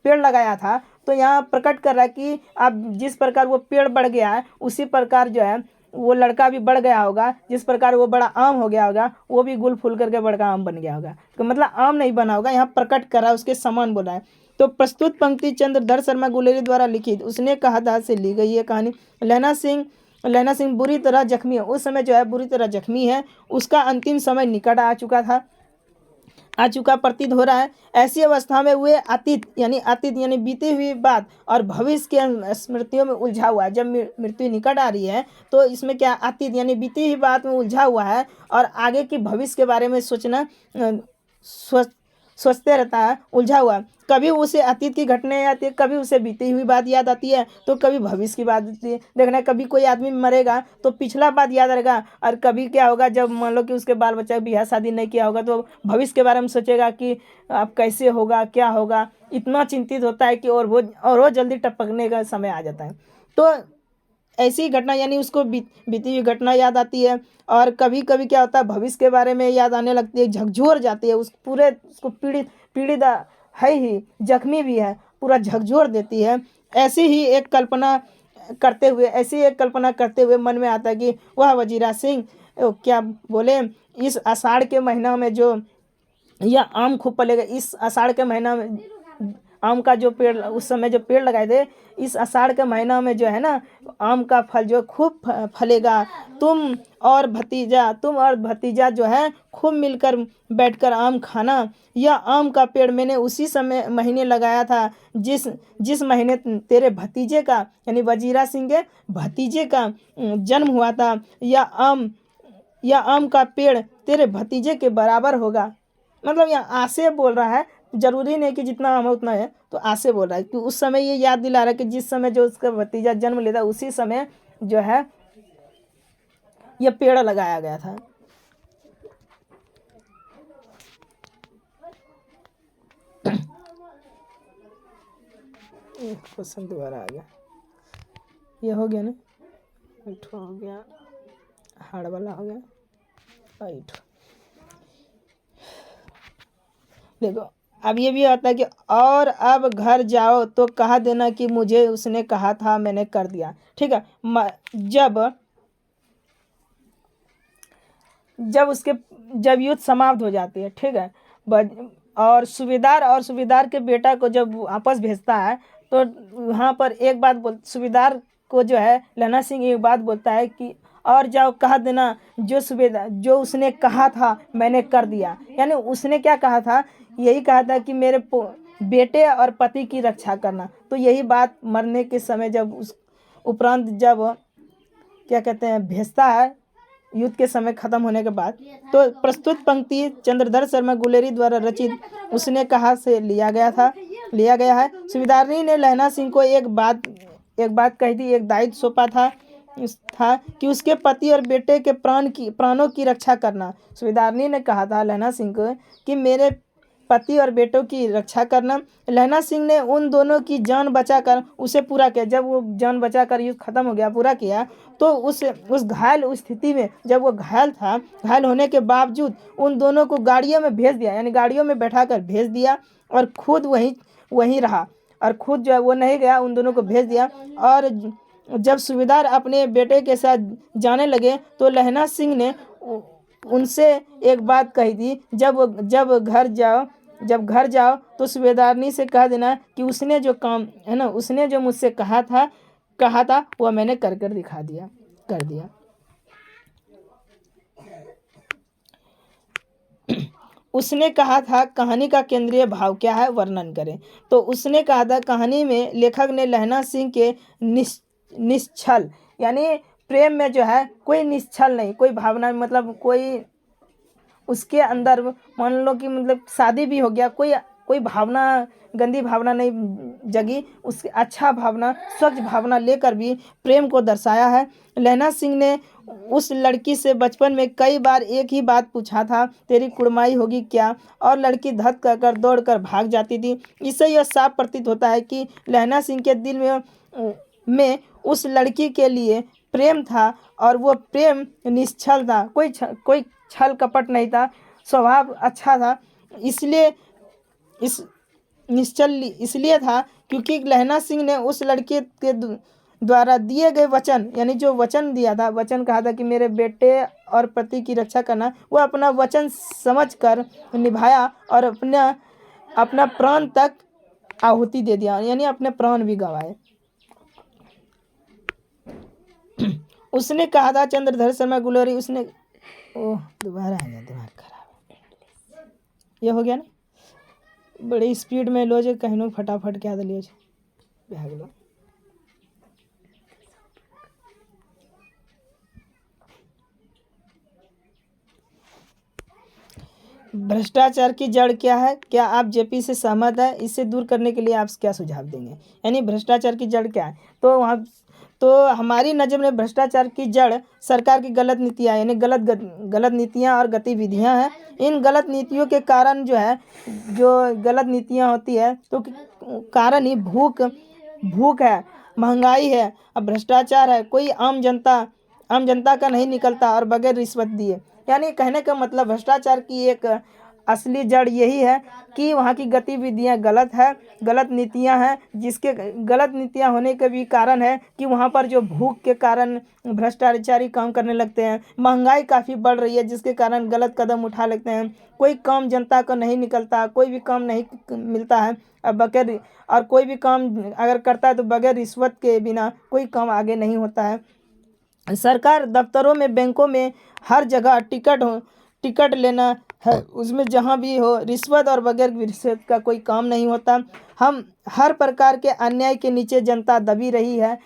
पेड़ लगाया था। तो यहाँ प्रकट कर रहा है कि अब जिस प्रकार वो पेड़ बढ़ गया है, उसी प्रकार जो है वो लड़का भी बढ़ गया होगा। जिस प्रकार वो बड़ा आम हो गया होगा, वो भी गुल फूल करके बड़ा आम बन गया होगा। तो मतलब आम नहीं बना होगा, यहाँ प्रकट कर रहा है, उसके समान बोला है। तो प्रस्तुत पंक्ति चंद्रधर शर्मा गुलेरी द्वारा लिखित उसने कहा था से ली गई ये कहानी। लहना सिंह बुरी तरह जख्मी है, उस समय जो है बुरी तरह जख्मी है। उसका अंतिम समय निकट आ चुका प्रतीत हो रहा है। ऐसी अवस्था में वे अतीत यानी बीती हुई बात और भविष्य के स्मृतियों में उलझा हुआ है। जब मृत्यु निकट आ रही है, तो इसमें क्या अतीत यानी बीती हुई बात में उलझा हुआ है, और आगे की भविष्य के बारे में सोचते रहता है, उलझा हुआ। कभी उसे अतीत की घटना याद आती है, कभी उसे बीती हुई बात याद आती है, तो कभी भविष्य की बात आती है। देखना, कभी कोई आदमी मरेगा तो पिछला बात याद रहेगा, और कभी क्या होगा, जब मान लो कि उसके बाल बच्चा ब्याह शादी नहीं किया होगा, तो भविष्य के बारे में सोचेगा कि अब कैसे होगा, क्या होगा। इतना चिंतित होता है कि और वो जल्दी टपकने का समय आ जाता है। तो ऐसी घटना यानी उसको बीती हुई घटना याद आती है, और कभी कभी क्या होता है, भविष्य के बारे में याद आने लगती है, झकझोर जाती है। उसको पीड़ित है ही, जख्मी भी है, पूरा झकझोर देती है। ऐसी ही एक कल्पना करते हुए मन में आता है कि वह वजीरा सिंह क्या बोले, इस आषाढ़ के महीना में जो यह आम खूब फलेगा। इस आषाढ़ के महीना में आम का जो पेड़, उस समय जो पेड़ लगाए थे, इस आषाढ़ के महीना में जो है ना, आम का फल जो खूब फलेगा। तुम और भतीजा जो है खूब मिलकर बैठकर आम खाना। यह आम का पेड़ मैंने उसी समय महीने लगाया था जिस महीने तेरे भतीजे का यानी वजीरा सिंह के भतीजे का जन्म हुआ था। यह आम का पेड़ तेरे भतीजे के बराबर होगा। मतलब यहाँ आशय बोल रहा है, जरूरी नहीं कि जितना आम है उतना है, तो आशय बोल रहा है कि उस समय ये याद दिला रहा है कि जिस समय जो उसका भतीजा जन्म लेता, उसी समय जो है ये पेड़ लगाया गया था। क्वेश्चन दोबारा आ गया, ये हो गया ना, हो गया, हार्ड वाला हो गया। देखो, अब ये भी आता है कि और अब घर जाओ तो कहा देना कि मुझे उसने कहा था, मैंने कर दिया। ठीक है, जब युद्ध समाप्त हो जाती है, ठीक है, और सूबेदार के बेटा को जब वापस भेजता है, तो वहाँ पर एक बात सूबेदार को जो है लहना सिंह एक बात बोलता है कि और जाओ कहा देना जो उसने कहा था मैंने कर दिया। यानी उसने क्या कहा था, यही कहा था कि मेरे बेटे और पति की रक्षा करना। तो यही बात मरने के समय जब उस उपरांत जब क्या कहते हैं भेजता है, युद्ध के समय खत्म होने के बाद। तो प्रस्तुत पंक्ति चंद्रधर शर्मा गुलेरी द्वारा रचित उसने कहा से लिया गया था। लिया गया है। सुबेदारनी ने लहना सिंह को एक बात कही थी, एक दायित्व सौंपा था कि उसके पति और बेटे के प्राणों की रक्षा करना। सुबेदारनी ने कहा था लहना सिंह को कि मेरे पति और बेटों की रक्षा करना। लहना सिंह ने उन दोनों की जान बचाकर उसे पूरा किया। जब वो जान बचाकर युद्ध खत्म हो गया, पूरा किया, तो उस घायल स्थिति में जब वो घायल था, घायल होने के बावजूद उन दोनों को गाड़ियों में भेज दिया, यानी गाड़ियों में बैठाकर भेज दिया और खुद वहीं रहा और खुद जो है वो नहीं गया, उन दोनों को भेज दिया। और जब सूबेदार अपने बेटे के साथ जाने लगे तो लहना सिंह ने उनसे एक बात कही थी, जब घर जाओ तो सूबेदारनी से कह देना कि उसने जो काम है ना, उसने जो मुझसे कहा था वह मैंने कर दिया। उसने कहा था कहानी का केंद्रीय भाव क्या है, वर्णन करें। तो उसने कहा था कहानी में लेखक ने लहना सिंह के निश्छल यानी प्रेम में जो है कोई निश्छल नहीं, कोई भावना, मतलब कोई उसके अंदर मान लो कि मतलब शादी भी हो गया, कोई भावना, गंदी भावना नहीं जगी, उसकी अच्छा भावना, स्वच्छ भावना लेकर भी प्रेम को दर्शाया है। लहना सिंह ने उस लड़की से बचपन में कई बार एक ही बात पूछा था, तेरी कुड़माई होगी क्या, और लड़की धत कर दौड़ कर भाग जाती थी। इससे यह साफ प्रतीत होता है कि लहना सिंह के दिल में उस लड़की के लिए प्रेम था और वो प्रेम निश्छल था, कोई छल कपट नहीं था, स्वभाव अच्छा था। इसलिए था क्योंकि लहना सिंह ने उस लड़के के द्वारा दिए गए वचन, यानी जो वचन दिया था, वचन कहा था कि मेरे बेटे और पति की रक्षा करना, वो अपना वचन समझकर निभाया और अपना प्राण तक आहुति दे दिया, यानी अपने प्राण भी गंवाए। उसने कहा था चंद्रधर शर्मा गुलोरी, उसने दोबारा आ गया, दिमाग खराब, ये हो गया ना, बड़ी स्पीड में लो जे कहनो फटाफट क्या दिलिए भाग लो। भ्रष्टाचार की जड़ क्या है, क्या आप जेपी से सहमत है, इसे दूर करने के लिए आप क्या सुझाव देंगे। यानी भ्रष्टाचार की जड़ क्या है, तो हमारी नज़र में भ्रष्टाचार की जड़ सरकार की गलत नीतियाँ, यानी गलत नीतियाँ और गतिविधियाँ हैं। इन गलत नीतियों के कारण जो है, जो गलत नीतियाँ होती है तो कारण ही भूख है, महंगाई है, अब भ्रष्टाचार है, कोई आम जनता का नहीं निकलता और बगैर रिश्वत दिए। यानी कहने का मतलब भ्रष्टाचार की एक असली जड़ यही है कि वहाँ की गतिविधियाँ गलत है, गलत नीतियाँ हैं, जिसके गलत नीतियाँ होने के भी कारण है कि वहाँ पर जो भूख के कारण भ्रष्टाचारी काम करने लगते हैं। महंगाई काफ़ी बढ़ रही है जिसके कारण गलत कदम उठा लेते हैं। कोई काम जनता को नहीं निकलता, कोई भी काम नहीं मिलता है बगैर, और कोई भी काम अगर करता है तो बगैर रिश्वत के बिना कोई काम आगे नहीं होता है। सरकार दफ्तरों में, बैंकों में, हर जगह टिकट लेना है, उसमें जहाँ भी हो रिश्वत और बगैर रिश्वत का कोई काम नहीं होता। हम हर प्रकार के अन्याय के नीचे जनता दबी रही है।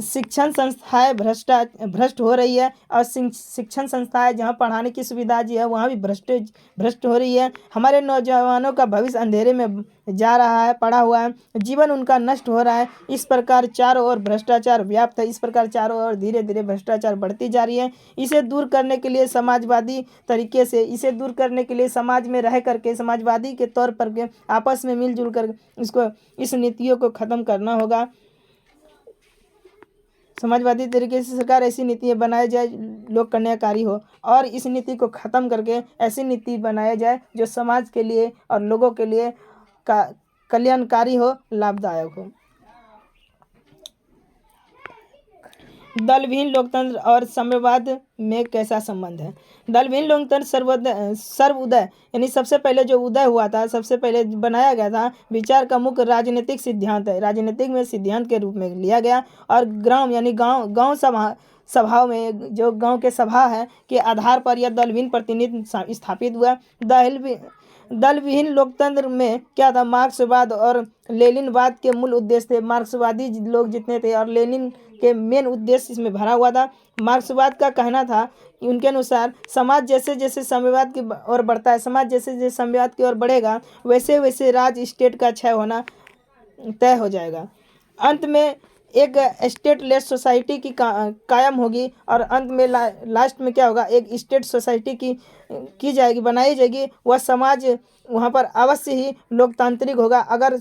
शिक्षण संस्थाएं भ्रष्ट हो रही है और शिक्षण संस्थाएं जहाँ पढ़ाने की सुविधा जी है वहाँ भी भ्रष्ट हो रही है। हमारे नौजवानों का भविष्य अंधेरे में जा रहा है, पड़ा हुआ है, जीवन उनका नष्ट हो रहा है। इस प्रकार चारों ओर भ्रष्टाचार व्याप्त है, इस प्रकार चारों ओर धीरे धीरे भ्रष्टाचार बढ़ती जा रही है। इसे दूर करने के लिए समाजवादी तरीके से, इसे दूर करने के लिए समाज में रह करके, समाजवादी के तौर पर के आपस में मिलजुल कर इस नीतियों को ख़त्म करना होगा। समाजवादी तरीके से सरकार ऐसी नीतियाँ बनाई जाए लोक कल्याणकारी हो, और इस नीति को ख़त्म करके ऐसी नीति बनाया जाए जो समाज के लिए और लोगों के लिए कल्याणकारी हो, लाभदायक हो। दलविहीन लोकतंत्र और साम्यवाद में कैसा संबंध है। दलविहीन लोकतंत्र सर्वोदय यानी सबसे पहले जो उदय हुआ था, सबसे पहले बनाया गया था, विचार का मुख्य राजनीतिक सिद्धांत है, राजनीतिक में सिद्धांत के रूप में लिया गया। और ग्राम यानी गांव सभाओं में, जो गांव के सभा है के आधार पर यह दलविहीन प्रतिनिधित्व स्थापित हुआ। दलविहीन लोकतंत्र में क्या था, मार्क्सवाद और लेनिनवाद के मूल उद्देश्य थे। मार्क्सवादी लोग जितने थे और लेनिन के मेन उद्देश्य इसमें भरा हुआ था। मार्क्सवाद का कहना था कि उनके अनुसार समाज जैसे जैसे साम्यवाद की ओर बढ़ता है, समाज जैसे जैसे साम्यवाद की ओर बढ़ेगा, वैसे वैसे राज्य स्टेट का क्षय होना तय हो जाएगा। अंत में एक स्टेटलेस सोसाइटी की कायम होगी और अंत में लास्ट में क्या होगा, एक स्टेट सोसाइटी की जाएगी, बनाई जाएगी। वह समाज वहाँ पर अवश्य ही लोकतांत्रिक होगा। अगर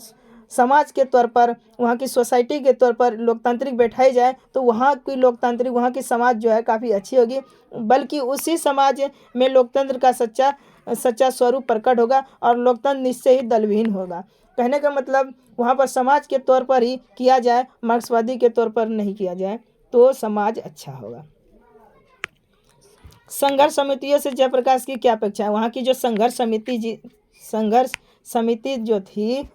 समाज के तौर पर, वहाँ की सोसाइटी के तौर पर लोकतांत्रिक बैठाई जाए तो वहाँ की लोकतांत्रिक, वहाँ की समाज जो है काफ़ी अच्छी होगी। बल्कि उसी समाज में लोकतंत्र का सच्चा स्वरूप प्रकट होगा और लोकतंत्र निश्चय ही दलविहीन होगा। कहने का मतलब वहाँ पर समाज के तौर पर ही किया जाए, मार्क्सवादी के तौर पर नहीं किया जाए, तो समाज अच्छा होगा। संघर्ष समितियों से जयप्रकाश की क्या अपेक्षा है? वहाँ की जो संघर्ष समिति जो थी,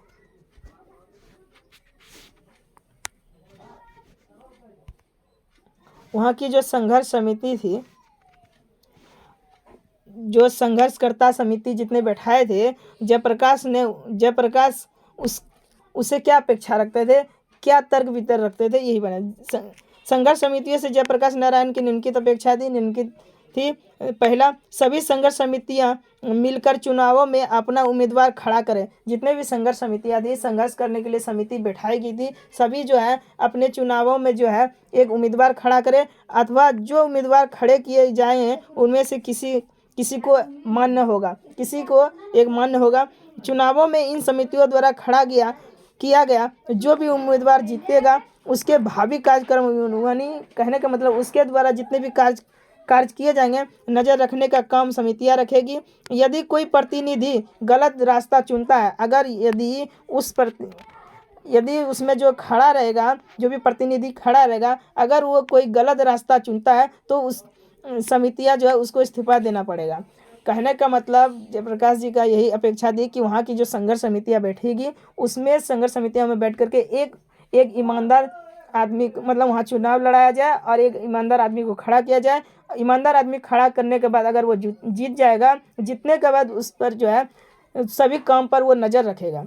वहाँ की जो संघर्ष समिति थी, जो संघर्षकर्ता समिति जितने बैठाए थे, जयप्रकाश उसे क्या अपेक्षा रखते थे, क्या तर्क वितर्क रखते थे, यही बने। संघर्ष समितियों से जयप्रकाश नारायण की निम्नलिखित अपेक्षा थी। पहला, सभी संघर्ष समितियां मिलकर चुनावों में अपना उम्मीदवार खड़ा करें। जितने भी संघर्ष समितियां थी, संघर्ष करने के लिए समिति बैठाई गई थी, सभी जो है अपने चुनावों में जो है एक उम्मीदवार खड़ा करें, अथवा जो उम्मीदवार खड़े किए जाएँ उनमें से किसी को मान्य होगा। चुनावों में इन समितियों द्वारा किया गया जो भी उम्मीदवार जीतेगा उसके भावी कार्यक्रम, यानी कहने का मतलब उसके द्वारा जितने भी कार्य किए जाएंगे, नज़र रखने का काम समितियां रखेगी। यदि कोई प्रतिनिधि गलत रास्ता चुनता है, यदि उसमें जो खड़ा रहेगा, जो भी प्रतिनिधि खड़ा रहेगा, अगर वो कोई गलत रास्ता चुनता है तो उस समितियां जो है उसको इस्तीफा देना पड़ेगा। कहने का मतलब जयप्रकाश जी का यही अपेक्षा थी कि वहाँ की जो संघर्ष समितियां बैठेगी, उसमें संघर्ष समितियों में बैठ करके एक ईमानदार आदमी, मतलब वहाँ चुनाव लड़ाया जाए और एक ईमानदार आदमी को खड़ा किया जाए। ईमानदार आदमी खड़ा करने के बाद अगर वो जीत जाएगा, जीतने के बाद उस पर जो है सभी काम पर वो नज़र रखेगा।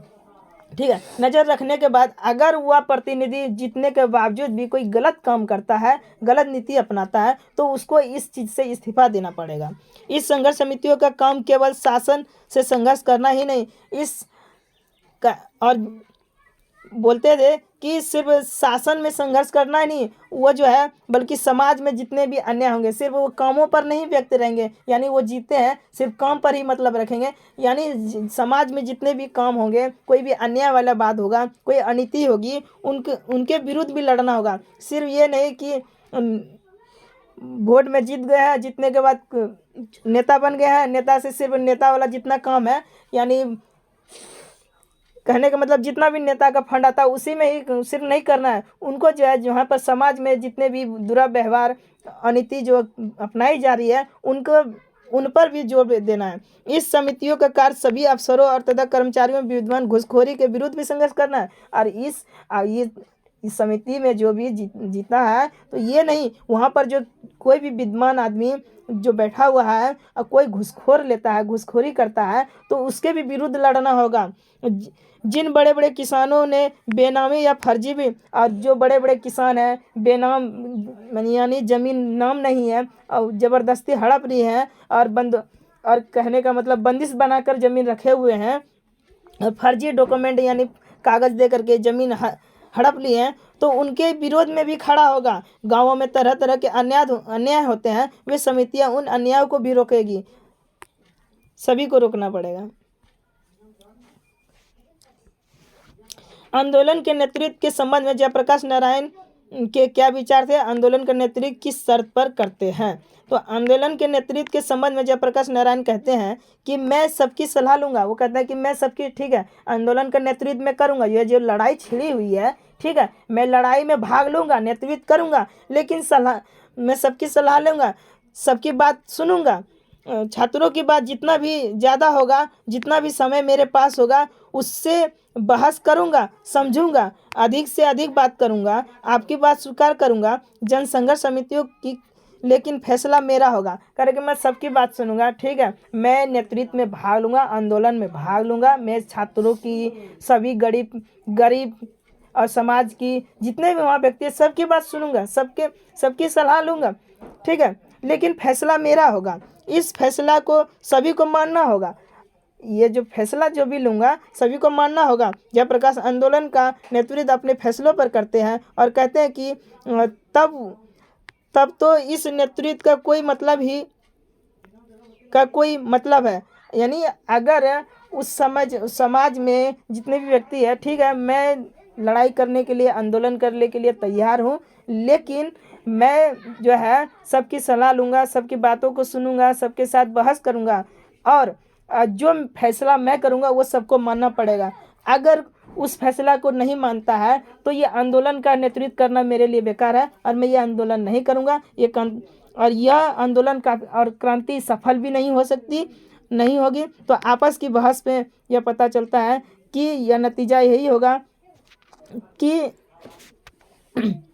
ठीक है, नज़र रखने के बाद अगर वह प्रतिनिधि जीतने के बावजूद भी कोई गलत काम करता है, गलत नीति अपनाता है, तो उसको इस चीज़ से इस्तीफा देना पड़ेगा। इस संघर्ष समितियों का काम केवल शासन से संघर्ष करना ही नहीं, और बोलते थे कि सिर्फ शासन में संघर्ष करना ही नहीं, वो जो है बल्कि समाज में जितने भी अन्याय होंगे, सिर्फ वो कामों पर नहीं व्यक्त रहेंगे, यानी वो जीते हैं सिर्फ काम पर ही मतलब रखेंगे, यानी समाज में जितने भी काम होंगे, कोई भी अन्याय वाला बात होगा, कोई अनीति होगी, उनके विरुद्ध भी लड़ना होगा। सिर्फ ये नहीं कि वोट में जीत गए हैं, जीतने के बाद नेता बन गए हैं, नेता से सिर्फ नेता वाला जितना काम है, यानी कहने का मतलब जितना भी नेता का फंड आता है उसी में ही सिर्फ नहीं करना है, उनको जो है जहाँ पर समाज में जितने भी बुरा व्यवहार, अनीति जो अपनाई जा रही है, उन पर भी जोर देना है। इस समितियों का कार्य सभी अफसरों और तथा कर्मचारियों में विद्यमान घूसखोरी के विरुद्ध भी संघर्ष करना है। और इस समिति में जो भी जीता है, तो ये नहीं, वहाँ पर जो कोई भी विद्यमान आदमी जो बैठा हुआ है और कोई घूसखोर लेता है, घूसखोरी करता है, तो उसके भी विरुद्ध लड़ना होगा। जिन बड़े बड़े किसानों ने बेनामी या फर्जी भी, और जो बड़े बड़े किसान हैं बेनाम, यानी ज़मीन नाम नहीं है और ज़बरदस्ती हड़प रही है और कहने का मतलब बंदिश बनाकर ज़मीन रखे हुए हैं और फर्जी डॉक्यूमेंट यानी कागज़ दे करके ज़मीन हड़प ली हैं, तो उनके विरोध में भी खड़ा होगा। गाँवों में तरह तरह के अन्याय होते हैं, वे समितियां उन अन्यायों को भी रोकेगी, सभी को रोकना पड़ेगा। आंदोलन के नेतृत्व के संबंध में जयप्रकाश नारायण के क्या विचार थे? आंदोलन का नेतृत्व किस शर्त पर करते हैं? तो आंदोलन के नेतृत्व के संबंध में जयप्रकाश नारायण कहते हैं कि मैं सबकी सलाह लूंगा। वो कहता है कि मैं सबकी, ठीक है, आंदोलन का नेतृत्व मैं करूंगा, ये जो लड़ाई छिड़ी हुई है, ठीक है, मैं लड़ाई में भाग लूंगा, नेतृत्व करूंगा, लेकिन मैं सबकी सलाह लूंगा, सबकी बात सुनूंगा, छात्रों की बात जितना भी ज़्यादा होगा, जितना भी समय मेरे पास होगा, उससे बहस करूंगा, समझूंगा, अधिक से अधिक बात करूंगा, आपकी बात स्वीकार करूंगा, जनसंघर्ष समितियों की, लेकिन फैसला मेरा होगा। करके मैं सबकी बात सुनूंगा, ठीक है, मैं नेतृत्व में भाग लूंगा, आंदोलन में भाग लूंगा, मैं छात्रों की, सभी गरीब और समाज की जितने भी वहाँ व्यक्ति है सबकी बात सुनूंगा, सबकी सलाह लूँगा, ठीक है। लेकिन फैसला मेरा होगा, इस फैसला को सभी को मानना होगा। ये जो फैसला जो भी लूँगा सभी को मानना होगा। जयप्रकाश आंदोलन का नेतृत्व अपने फैसलों पर करते हैं और कहते हैं कि तब तो इस नेतृत्व का कोई मतलब है। यानी अगर उस समाज में जितने भी व्यक्ति है, ठीक है, मैं लड़ाई करने के लिए, आंदोलन करने के लिए तैयार हूँ, लेकिन मैं जो है सबकी सलाह लूँगा, सबकी बातों को सुनूंगा, सबके साथ बहस करूँगा और जो फैसला मैं करूँगा वो सबको मानना पड़ेगा। अगर उस फैसला को नहीं मानता है तो ये आंदोलन का नेतृत्व करना मेरे लिए बेकार है और मैं ये आंदोलन नहीं करूँगा। और यह आंदोलन का और क्रांति सफल भी नहीं होगी। तो आपस की बहस में यह पता चलता है कि यह नतीजा यही होगा कि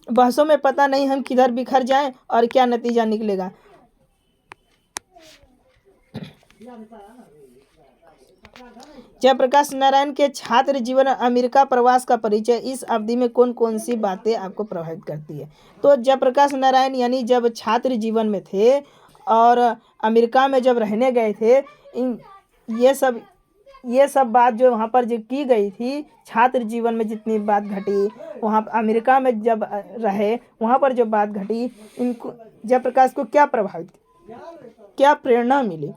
बहसों में पता नहीं हम किधर बिखर जाएं और क्या नतीजा निकलेगा। जयप्रकाश नारायण के छात्र जीवन अमेरिका प्रवास का परिचय, इस अवधि में कौन कौन सी बातें आपको प्रभावित करती है? तो जयप्रकाश नारायण यानी जब छात्र जीवन में थे और अमेरिका में जब रहने गए थे, ये सब बात जो वहाँ पर जो की गई थी, छात्र जीवन में जितनी बात घटी, वहाँ अमेरिका में जब रहे वहाँ पर जो बात घटी, इनको जयप्रकाश को क्या प्रभावित, क्या प्रेरणा मिली?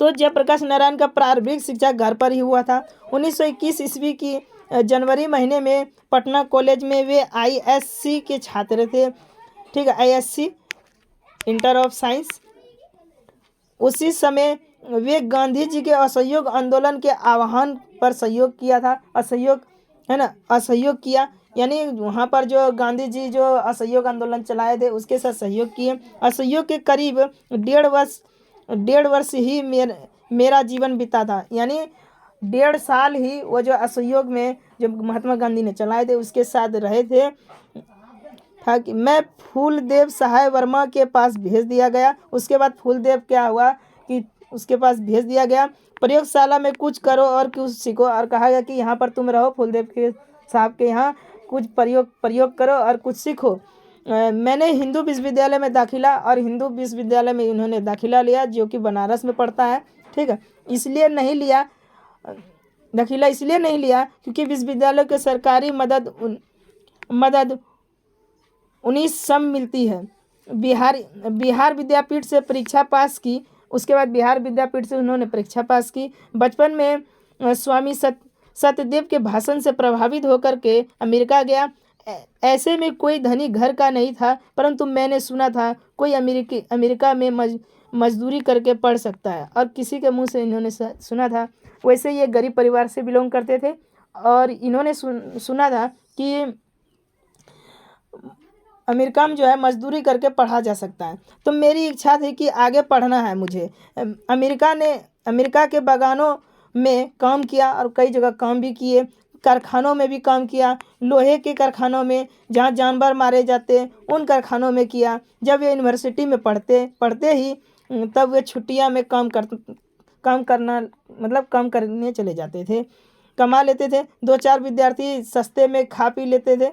तो जयप्रकाश नारायण का प्रारंभिक शिक्षा घर पर ही हुआ था। 1921 ईस्वी की जनवरी महीने में पटना कॉलेज में वे ISC के छात्र थे, ठीक है, ISC इंटर ऑफ साइंस। उसी समय वे गांधी जी के असहयोग आंदोलन के आह्वान पर सहयोग किया था, असहयोग किया, यानी वहाँ पर जो गांधी जी जो असहयोग आंदोलन चलाए थे उसके साथ सहयोग किए। असहयोग के करीब 1.5 वर्ष ही मेरा जीवन बीता था, यानी 1.5 साल ही वो जो असहयोग में जो महात्मा गांधी ने चलाए थे उसके साथ रहे थे। था कि मैं फूलदेव सहाय वर्मा के पास भेज दिया गया। उसके बाद फूलदेव क्या हुआ कि उसके पास भेज दिया गया, प्रयोगशाला में कुछ करो और कुछ सीखो, और कहा गया कि यहाँ पर तुम रहो, फूलदेव के साहब के यहाँ कुछ प्रयोग करो और कुछ सीखो। मैंने हिंदू विश्वविद्यालय में दाखिला, और हिंदू विश्वविद्यालय में इन्होंने दाखिला लिया जो कि बनारस में पड़ता है, ठीक है। इसलिए नहीं लिया दाखिला, इसलिए नहीं लिया क्योंकि विश्वविद्यालय के सरकारी मदद 19 सम मिलती है। बिहार विद्यापीठ से परीक्षा पास की, उसके बाद बिहार विद्यापीठ से उन्होंने परीक्षा पास की। बचपन में स्वामी सत्यदेव के भाषण से प्रभावित होकर के अमेरिका गया। ऐसे में कोई धनी घर का नहीं था, परंतु मैंने सुना था कोई अमेरिका में मजदूरी करके पढ़ सकता है, और किसी के मुंह से इन्होंने सुना था। वैसे ये गरीब परिवार से बिलोंग करते थे और इन्होंने सुना था कि अमेरिका में जो है मजदूरी करके पढ़ा जा सकता है। तो मेरी इच्छा थी कि आगे पढ़ना है मुझे। अमेरिका के बागानों में काम किया और कई जगह काम भी किए, कारखानों में भी काम किया, लोहे के कारखानों में जहाँ जानवर मारे जाते उन कारखानों में किया। जब वे यूनिवर्सिटी में पढ़ते ही तब वे छुट्टियाँ में काम करने चले जाते थे, कमा लेते थे। 2-4 विद्यार्थी सस्ते में खा पी लेते थे,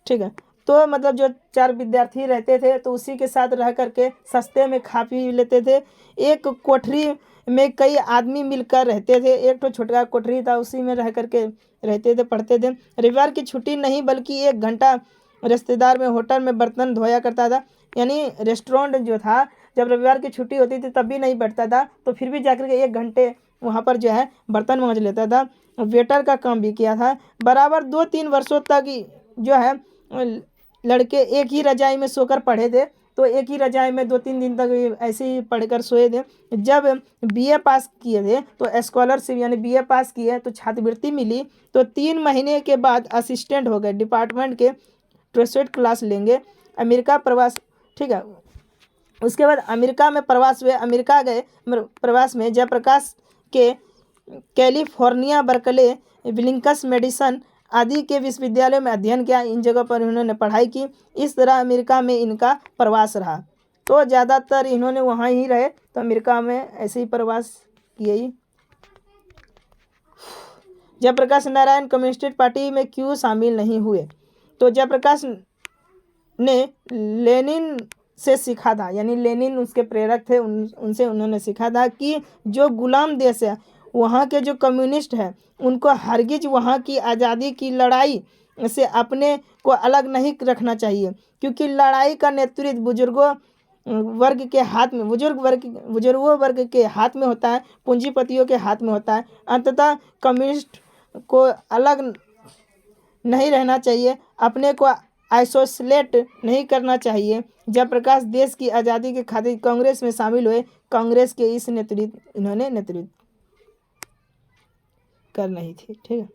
ठीक है। तो मतलब जो 4 विद्यार्थी रहते थे तो उसी के साथ रह करके सस्ते में खा पी लेते थे। एक कोठरी में कई आदमी मिलकर रहते थे, एक तो छोटा कोठरी था उसी में रह करके रहते थे, पढ़ते थे। रविवार की छुट्टी नहीं बल्कि 1 घंटा रिश्तेदार में होटल में बर्तन धोया करता था, यानी रेस्टोरेंट जो था जब रविवार की छुट्टी होती थी तब भी नहीं बैठता था, तो फिर भी जाकर के 1 घंटे वहाँ पर जो है बर्तन मांज लेता था। वेटर का काम भी किया था। बराबर 2-3 वर्षों तक जो है लड़के एक ही रजाई में सोकर पढ़े थे, तो एक ही रजाई में 2-3 दिन तक ऐसे ही पढ़कर सोए थे। जब BA पास किए थे तो स्कॉलरशिप यानी BA पास किए तो छात्रवृत्ति मिली, तो 3 महीने के बाद असिस्टेंट हो गए डिपार्टमेंट के, ट्रेसेट क्लास लेंगे। अमेरिका प्रवास, ठीक है। उसके बाद अमेरिका में प्रवास हुए। अमेरिका गए प्रवास में जयप्रकाश के कैलिफोर्निया, बर्कले, विलिंकस, मेडिसन आदि के विश्वविद्यालयों में अध्ययन किया। इन जगह पर इन्होंने पढ़ाई की। इस तरह अमेरिका में इनका प्रवास रहा। तो ज़्यादातर इन्होंने वहाँ ही रहे, तो अमेरिका में ऐसे ही प्रवास किए ही। जयप्रकाश नारायण कम्युनिस्ट पार्टी में क्यों शामिल नहीं हुए? तो जयप्रकाश ने लेनिन से सीखा था, यानी लेनिन उसके प्रेरक थे, उनसे उन्होंने सीखा था कि जो गुलाम देश है वहाँ के जो कम्युनिस्ट हैं उनको हरगिज वहाँ की आज़ादी की लड़ाई से अपने को अलग नहीं रखना चाहिए, क्योंकि लड़ाई का नेतृत्व बुजुर्गों वर्ग के हाथ में बुजुर्गों वर्ग के हाथ में होता है, पूंजीपतियों के हाथ में होता है। अंततः कम्युनिस्ट को अलग नहीं रहना चाहिए, अपने को आइसोलेट नहीं करना चाहिए। जयप्रकाश देश की आज़ादी के खातिर कांग्रेस में शामिल हुए। कांग्रेस के इस इन्होंने नेतृत्व कर नहीं थी। ठीक है,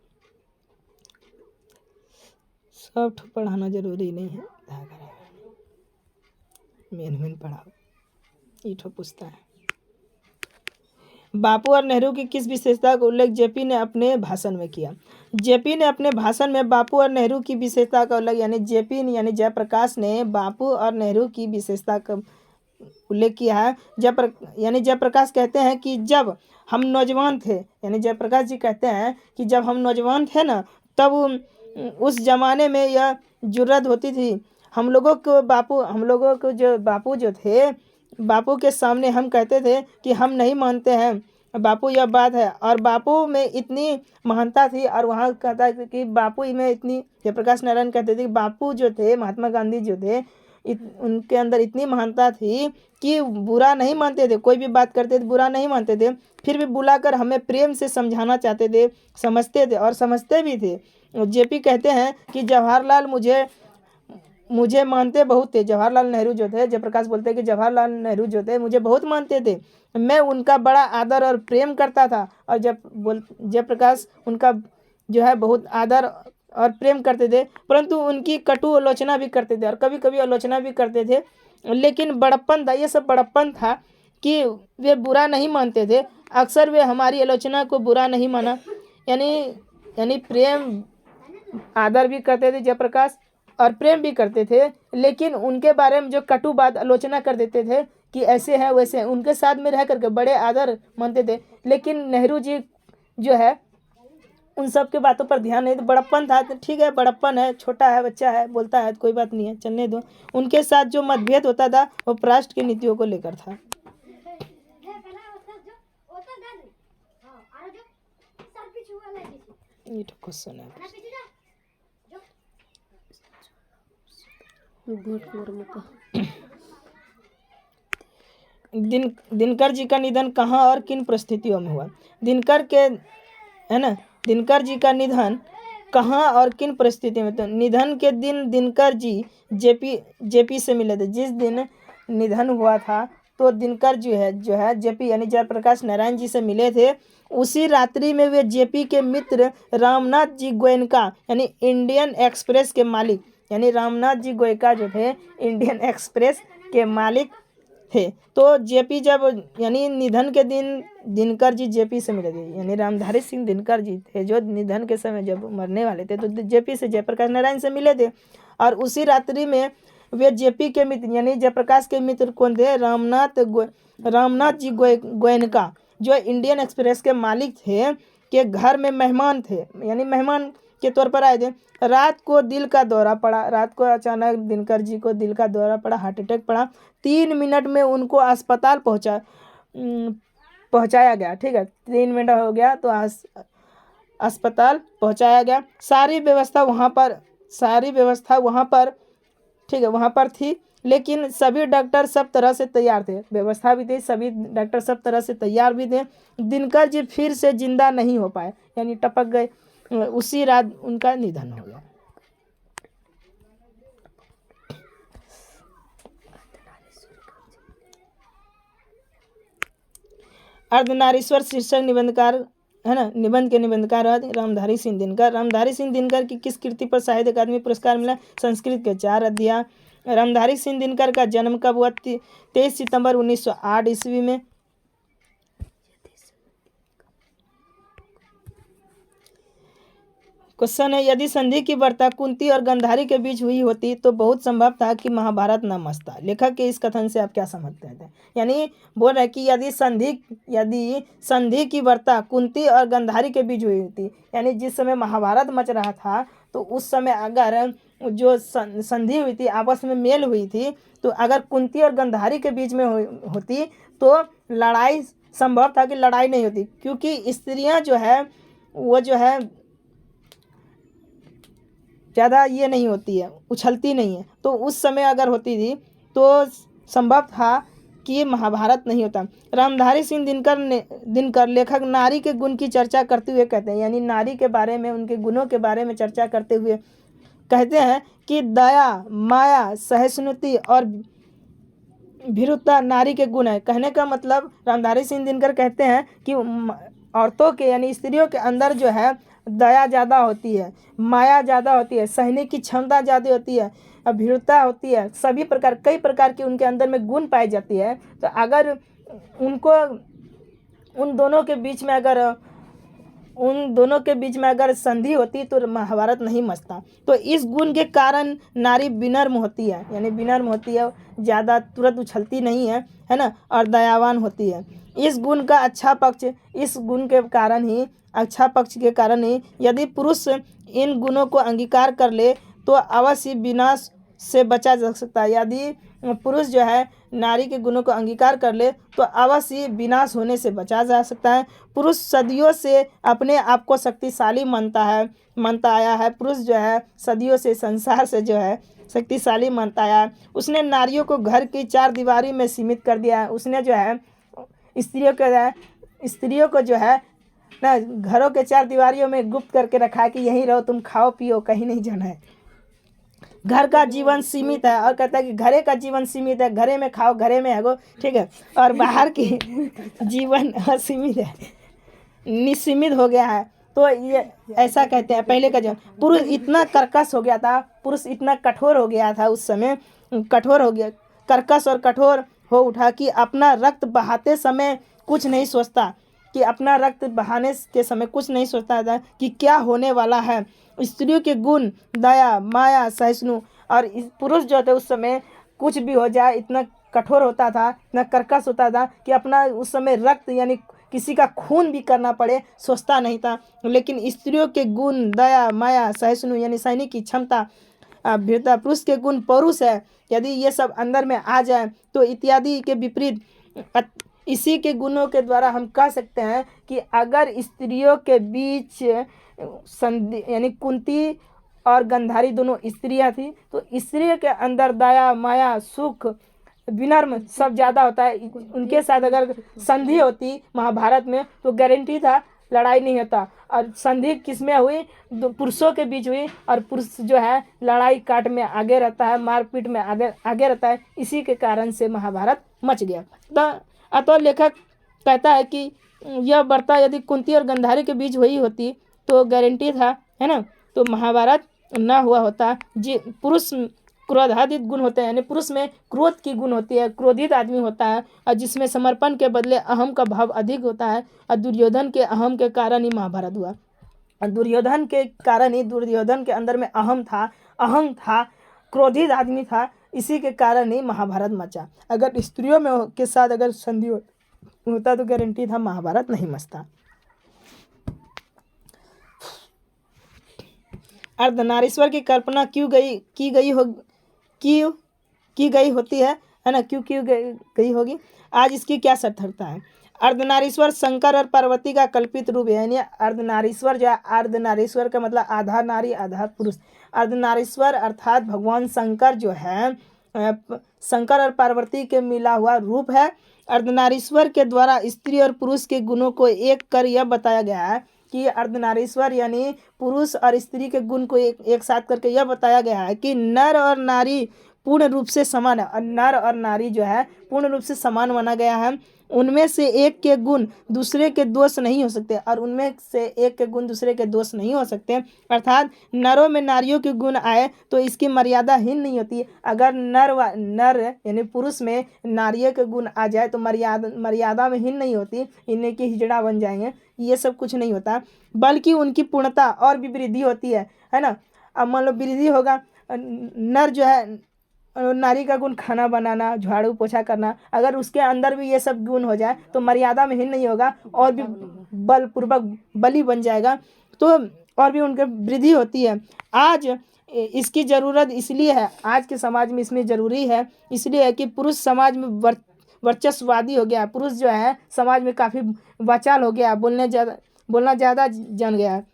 सब पढ़ाना जरूरी नहीं है, मेन पढ़ाओ, ईठो पूछता है। बापू और नेहरू की किस विशेषता का उल्लेख जेपी ने अपने भाषण में किया? जेपी ने अपने भाषण में बापू और नेहरू की विशेषता का उल्लेख, यानी जेपी यानी जयप्रकाश ने बापू और नेहरू की विशेषता का उल्लेख किया है। यानी जयप्रकाश कहते हैं कि जब हम नौजवान थे, यानी जयप्रकाश जी कहते हैं कि जब हम नौजवान थे ना, तब उस जमाने में यह जुर्रत होती थी हम लोगों को जो बापू जो थे, बापू के सामने हम कहते थे कि हम नहीं मानते हैं बापू, यह बात है। और बापू में इतनी महानता थी, और वहाँ कहता है कि बापू में इतनी, जयप्रकाश नारायण कहते थे कि बापू जो थे, महात्मा गांधी जो थे, उनके अंदर इतनी महानता थी कि बुरा नहीं मानते थे, कोई भी बात करते थे बुरा नहीं मानते थे, फिर भी बुलाकर हमें प्रेम से समझाना चाहते थे, समझते थे और समझते भी थे। जेपी कहते हैं कि जवाहरलाल मुझे मानते बहुत थे। जवाहरलाल नेहरू जो थे, जयप्रकाश बोलते हैं कि जवाहरलाल नेहरू जो थे मुझे बहुत मानते थे, मैं उनका बड़ा आदर और प्रेम करता था। और जयप्रकाश उनका जो है बहुत आदर और प्रेम करते थे, परंतु उनकी कटु आलोचना भी करते थे और कभी कभी आलोचना भी करते थे, लेकिन बड़प्पन था, ये सब बड़प्पन था कि वे बुरा नहीं मानते थे। अक्सर वे हमारी आलोचना को बुरा नहीं माना, यानी प्रेम आदर भी करते थे जयप्रकाश और प्रेम भी करते थे, लेकिन उनके बारे में जो कटु बात आलोचना कर देते थे कि ऐसे हैं वैसे हैं, उनके साथ में रह करके बड़े आदर मानते थे। लेकिन नेहरू जी जो है उन सब के बातों पर ध्यान नहीं, तो बड़प्पन था, तो ठीक है बड़प्पन है, छोटा है, बच्चा है, बोलता है, कोई बात नहीं है, चलने दो। उनके साथ जो मतभेद होता था वो राष्ट्र की नीतियों को लेकर था। ये तो क्वेश्चन है। दिनकर जी का निधन कहाँ और किन परिस्थितियों में हुआ? दिनकर जी का निधन कहाँ और किन परिस्थितियों में? तो निधन के दिन दिनकर जी जेपी से मिले थे। जिस दिन निधन हुआ था तो दिनकर जो है जेपी यानी जयप्रकाश नारायण जी से मिले थे। उसी रात्रि में वे जेपी के मित्र रामनाथ जी गोयनका यानी इंडियन एक्सप्रेस के मालिक, यानी रामनाथ जी गोयनका जो थे इंडियन एक्सप्रेस के मालिक थे। तो जेपी जब यानी निधन के दिन दिनकर जी जेपी से मिले थे, यानी रामधारी सिंह दिनकर जी थे जो निधन के समय जब मरने वाले थे तो जेपी से जयप्रकाश नारायण से मिले थे। और उसी रात्रि में वे जेपी के मित्र यानी जयप्रकाश के मित्र कौन थे? रामनाथ जी गोयनका जो इंडियन एक्सप्रेस के मालिक थे के घर में मेहमान थे, यानी मेहमान के तौर पर आए थे। रात को दिल का दौरा पड़ा, रात को अचानक दिनकर जी को दिल का दौरा पड़ा, हार्ट अटैक पड़ा। 3 मिनट में उनको अस्पताल पहुंचाया गया। ठीक है, 3 मिनट हो गया तो अस्पताल पहुंचाया गया। सारी व्यवस्था वहाँ पर ठीक है वहाँ पर थी, लेकिन सभी डॉक्टर सब तरह से तैयार थे, व्यवस्था भी थी, सभी डॉक्टर सब तरह से तैयार भी थे। दिनकर जी फिर से जिंदा नहीं हो पाए, यानी टपक गए। उसी रात उनका निधन हो गया। अर्धनारीश्वर शीर्षक निबंधकार है ना, निबंध के निबंधकार रामधारी सिंह दिनकर। रामधारी सिंह दिनकर की किस कृति पर साहित्य अकादमी पुरस्कार मिला? संस्कृत के 4 अध्याय। रामधारी सिंह दिनकर का जन्म कब हुआ? 23 सितंबर 1908 ईस्वी में। क्वेश्चन है, यदि संधि की वार्ता कुंती और गांधारी के बीच हुई होती तो बहुत संभव था कि महाभारत न मचता। लेखक के इस कथन से आप क्या समझते हैं? यानी बोल रहे हैं कि यदि संधि की वार्ता कुंती और गांधारी के बीच हुई होती, यानी जिस समय महाभारत मच रहा था तो उस समय अगर जो संधि हुई थी, आपस में मेल हुई थी, तो अगर कुंती और गांधारी के बीच में होती तो लड़ाई संभव था कि लड़ाई नहीं होती, क्योंकि स्त्रियां जो है वो जो है ज़्यादा ये नहीं होती है, उछलती नहीं है। तो उस समय अगर होती थी तो संभव था कि महाभारत नहीं होता। रामधारी सिंह दिनकर लेखक नारी के गुण की चर्चा करते हुए कहते हैं, यानी नारी के बारे में, उनके गुणों के बारे में चर्चा करते हुए कहते हैं कि दया, माया, सहिष्णुता और भीरुता नारी के गुण है। कहने का मतलब रामधारी सिंह दिनकर कहते हैं कि औरतों के यानी स्त्रियों के अंदर जो है दया ज़्यादा होती है, माया ज़्यादा होती है, सहने की क्षमता ज़्यादा होती है, भीरुता होती है, सभी प्रकार कई प्रकार की उनके अंदर में गुण पाई जाती है। तो अगर उन दोनों के बीच में अगर संधि होती तो महाभारत नहीं मचता। तो इस गुण के कारण नारी विनम्र होती है, यानी विनम्र होती है, ज़्यादा तुरंत उछलती नहीं है, है ना, और दयावान होती है। इस गुण के कारण ही यदि पुरुष इन गुणों को अंगीकार कर ले तो अवश्य विनाश से बचा जा सकता है। यदि पुरुष जो है नारी के गुणों को अंगीकार कर ले तो अवश्य विनाश होने से बचा जा सकता है। पुरुष सदियों से अपने आप को शक्तिशाली मानता आया है। पुरुष जो है सदियों से संसार से जो है शक्तिशाली मानता आया है। उसने नारियों को घर की चार दीवारी में सीमित कर दिया है। उसने जो है स्त्रियों को जो है ना घरों के चार दीवारियों में गुप्त करके रखा है कि यहीं रहो, तुम खाओ पियो, कहीं नहीं जाना है। घर का जीवन सीमित है, और कहता है कि घरे का जीवन सीमित है, घरे में खाओ, घरे में हगो, ठीक है, और बाहर की जीवन असीमित है, निसीमित हो गया है। तो ये ऐसा कहते हैं पहले का जीवन। पुरुष इतना कर्कश हो गया था, पुरुष इतना कठोर हो गया था उस समय, कर्कश और कठोर हो उठा कि अपना रक्त बहाते समय कुछ नहीं सोचता था कि क्या होने वाला है। स्त्रियों के गुण दया, माया, सहिष्णु, और पुरुष जो थे उस समय कुछ भी हो जाए इतना कठोर होता था, इतना कर्कश होता था कि अपना उस समय रक्त यानी किसी का खून भी करना पड़े सोचता नहीं था। लेकिन स्त्रियों के गुण दया, माया, सहिष्णु यानी सहने की क्षमता, वीरता, पुरुष के गुण पौरुष है, यदि ये सब अंदर में आ जाए तो इत्यादि के विपरीत इसी के गुणों के द्वारा हम कह सकते हैं कि अगर स्त्रियों के बीच संधि यानी कुंती और गांधारी दोनों स्त्रियां थी तो स्त्री के अंदर दया, माया, सुख, विनम्र सब ज़्यादा होता है। उनके साथ अगर संधि होती महाभारत में तो गारंटी था लड़ाई नहीं होता। और संधि किसमें हुई? पुरुषों के बीच हुई, और पुरुष जो है लड़ाई काट में आगे रहता है, मारपीट में आगे रहता है। इसी के कारण से महाभारत मच गया। अतः लेखक कहता है कि यह वार्ता यदि कुंती और गांधारी के बीच हुई होती तो गारंटी था, है ना, तो महाभारत ना हुआ होता। पुरुष क्रोधातीत गुण होते हैं, यानी पुरुष में क्रोध की गुण होती है, क्रोधित आदमी होता है, और जिसमें समर्पण के बदले अहम का भाव अधिक होता है। और दुर्योधन के अहम के कारण ही महाभारत हुआ, और दुर्योधन के अंदर में अहम था, क्रोधित आदमी था, इसी के कारण ही महाभारत मचा। अगर स्त्रियों में के साथ अगर संधि होता तो गारंटी था महाभारत नहीं मचता। अर्धनारीश्वर की कल्पना क्यों की गई होती है ना, क्यों गई होगी? आज इसकी क्या सार्थकता है? अर्धनारीश्वर शंकर और पार्वती का कल्पित रूप है। यानी अर्धनारीश्वर जो है, अर्धनारीश्वर का मतलब आधा नारी आधा पुरुष। अर्धनारीश्वर अर्थात भगवान शंकर जो है शंकर और पार्वती के मिला हुआ रूप है। अर्धनारीश्वर के द्वारा स्त्री और पुरुष के गुणों को एक कर यह बताया गया है कि अर्धनारीश्वर यानी पुरुष और स्त्री के गुण को एक साथ करके यह बताया गया है कि नर और नारी पूर्ण रूप से समान है, और नर और नारी जो है पूर्ण रूप से समान माना गया है। उनमें से एक के गुण दूसरे के दोष नहीं हो सकते, और उनमें से एक के गुण दूसरे के दोष नहीं हो सकते। अर्थात नरों में नारियों के गुण आए तो इसकी मर्यादा हीन नहीं होती। अगर नर यानी पुरुष में नारियों के गुण आ जाए तो मर्यादा में हीन नहीं होती, इन्हें की हिजड़ा बन जाएंगे, ये सब कुछ नहीं होता, बल्कि उनकी पूर्णता और भी वृद्धि होती है ना। अब मान लो वृद्धि होगा, नर जो है, नारी का गुण खाना बनाना, झाड़ू पोछा करना, अगर उसके अंदर भी ये सब गुण हो जाए तो मर्यादा में हीन नहीं होगा, और भी बलपूर्वक बलि बन जाएगा, तो और भी उनके वृद्धि होती है। आज इसकी ज़रूरत इसलिए है, आज के समाज में इसमें ज़रूरी है इसलिए है कि पुरुष समाज में वर्चस्ववादी हो गया, पुरुष जो है समाज में काफ़ी वाचाल हो गया, बोलना ज़्यादा जान गया है।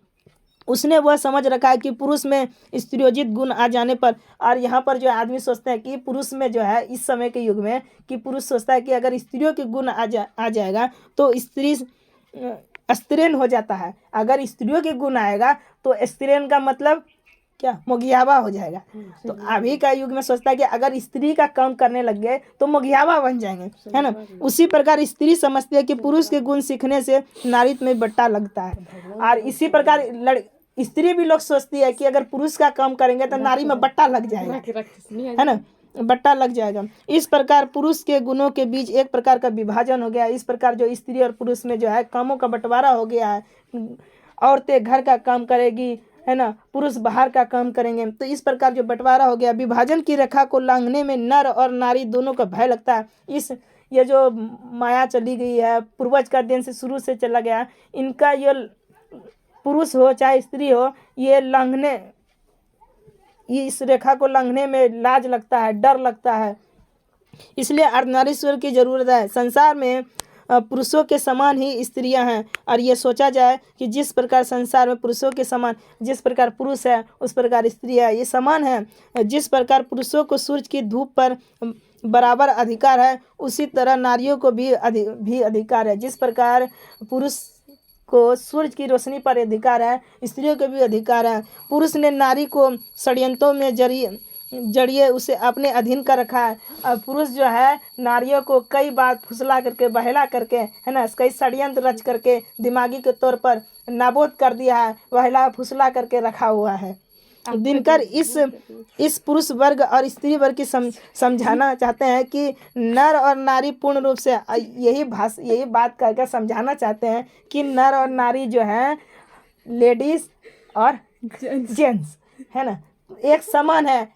उसने वह समझ रखा है कि पुरुष में स्त्रियोजित गुण आ जाने पर, और यहाँ पर जो आदमी सोचते हैं कि पुरुष में जो है इस समय के युग में कि पुरुष सोचता है कि अगर स्त्रियों के गुण आ जाएगा तो स्त्री स्त्रीण हो जाता है। अगर स्त्रियों के गुण आएगा तो स्त्रीण का मतलब क्या, मोगियावा हो जाएगा। तो अभी का युग में सोचता है कि अगर स्त्री का काम करने लग गए तो मोगियावा बन जाएंगे, है ना। उसी प्रकार स्त्री समझती है कि पुरुष के गुण सीखने से नारीत्व में बट्टा लगता है, और इसी प्रकार स्त्री भी लोग सोचती है कि अगर पुरुष का काम करेंगे तो नारी में बट्टा लग जाएगा, है ना, बट्टा लग जाएगा। इस प्रकार पुरुष के गुणों के बीच एक प्रकार का विभाजन हो गया। इस प्रकार जो स्त्री और पुरुष में जो है कामों का बंटवारा हो गया है। औरतें घर का काम करेगी, है ना, पुरुष बाहर का काम करेंगे। तो इस प्रकार जो बंटवारा हो गया, विभाजन की रेखा को लांघने में नर और नारी दोनों का भय लगता है। ये जो माया चली गई है, पूर्वज का दिन से शुरू से चला गया, इनका ये पुरुष हो चाहे स्त्री हो, ये इस रेखा को लांघने में लाज लगता है, डर लगता है। इसलिए अर्धनारीश्वर की जरूरत है। संसार में पुरुषों के समान ही स्त्रियां हैं, और ये सोचा जाए कि जिस प्रकार संसार में पुरुषों के समान, जिस प्रकार पुरुष है उस प्रकार स्त्री है, ये समान है। जिस प्रकार पुरुषों को सूरज की धूप पर बराबर अधिकार है, उसी तरह नारियों को भी अधिकार है। जिस प्रकार पुरुष को सूरज की रोशनी पर अधिकार है, स्त्रियों को भी अधिकार है। पुरुष ने नारी को षड्यंत्रों में जड़िए उसे अपने अधीन कर रखा है, और पुरुष जो है नारियों को कई बार फुसला करके, बहला करके, है ना, कई षड्यंत्र रच करके दिमागी के तौर पर नाबूद कर दिया है, बहला फुसला करके रखा हुआ है। दिनकर इस पुरुष वर्ग और स्त्री वर्ग की समझाना चाहते हैं कि नर और नारी पूर्ण रूप से यही बात करके समझाना चाहते हैं कि नर और नारी जो है, लेडीज और जेंट्स, है ना, एक समान है।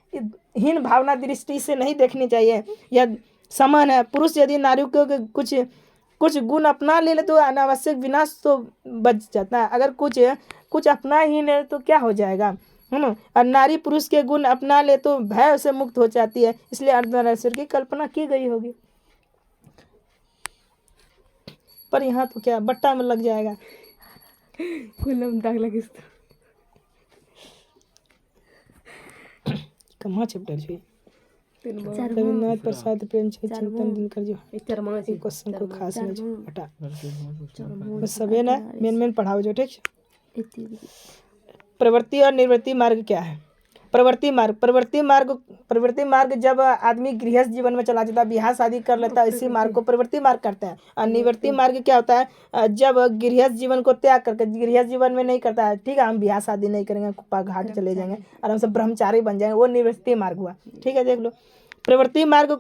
हीन भावना दृष्टि से नहीं देखनी चाहिए, यह समान है। पुरुष यदि नारी को कुछ गुण अपना ले तो अनावश्यक विनाश तो बच जाता है। अगर कुछ अपना ही ले तो क्या हो जाएगा, है ना। और नारी पुरुष के गुण अपना ले तो भय से मुक्त हो जाती है। इसलिए अर्धनारीश्वर की कल्पना की गई होगी। पर यहाँ तो क्या बट्टा में लग जाएगा, दाग लगे कहाँ चैप्टर है, रविन्द्रनाथ प्रसाद प्रेमचंद चिंतन दिनकर जो क्वेश्चन को खास नहीं हटा, बस सबे ना मेन पढ़ाओ जो, ठीक है। प्रवृत्ति और निवृत्ति मार्ग क्या है। प्रवृत्ति मार्ग जब आदमी गृहस्थ जीवन में चला जाता है, ब्याह शादी कर लेता है, इसी मार्ग को प्रवृत्ति मार्ग करते हैं। और निवृत्ति मार्ग क्या होता है, जब गृहस्थ जीवन को त्याग करके, गृहस्थ जीवन में नहीं करता है, ठीक है, हम ब्याह शादी नहीं करेंगे, कुप्पा घाट चले जाएंगे और हम सब ब्रह्मचारी बन जाएंगे, वो निवृत्ति मार्ग हुआ, ठीक है। देख लो, प्रवृत्ति मार्ग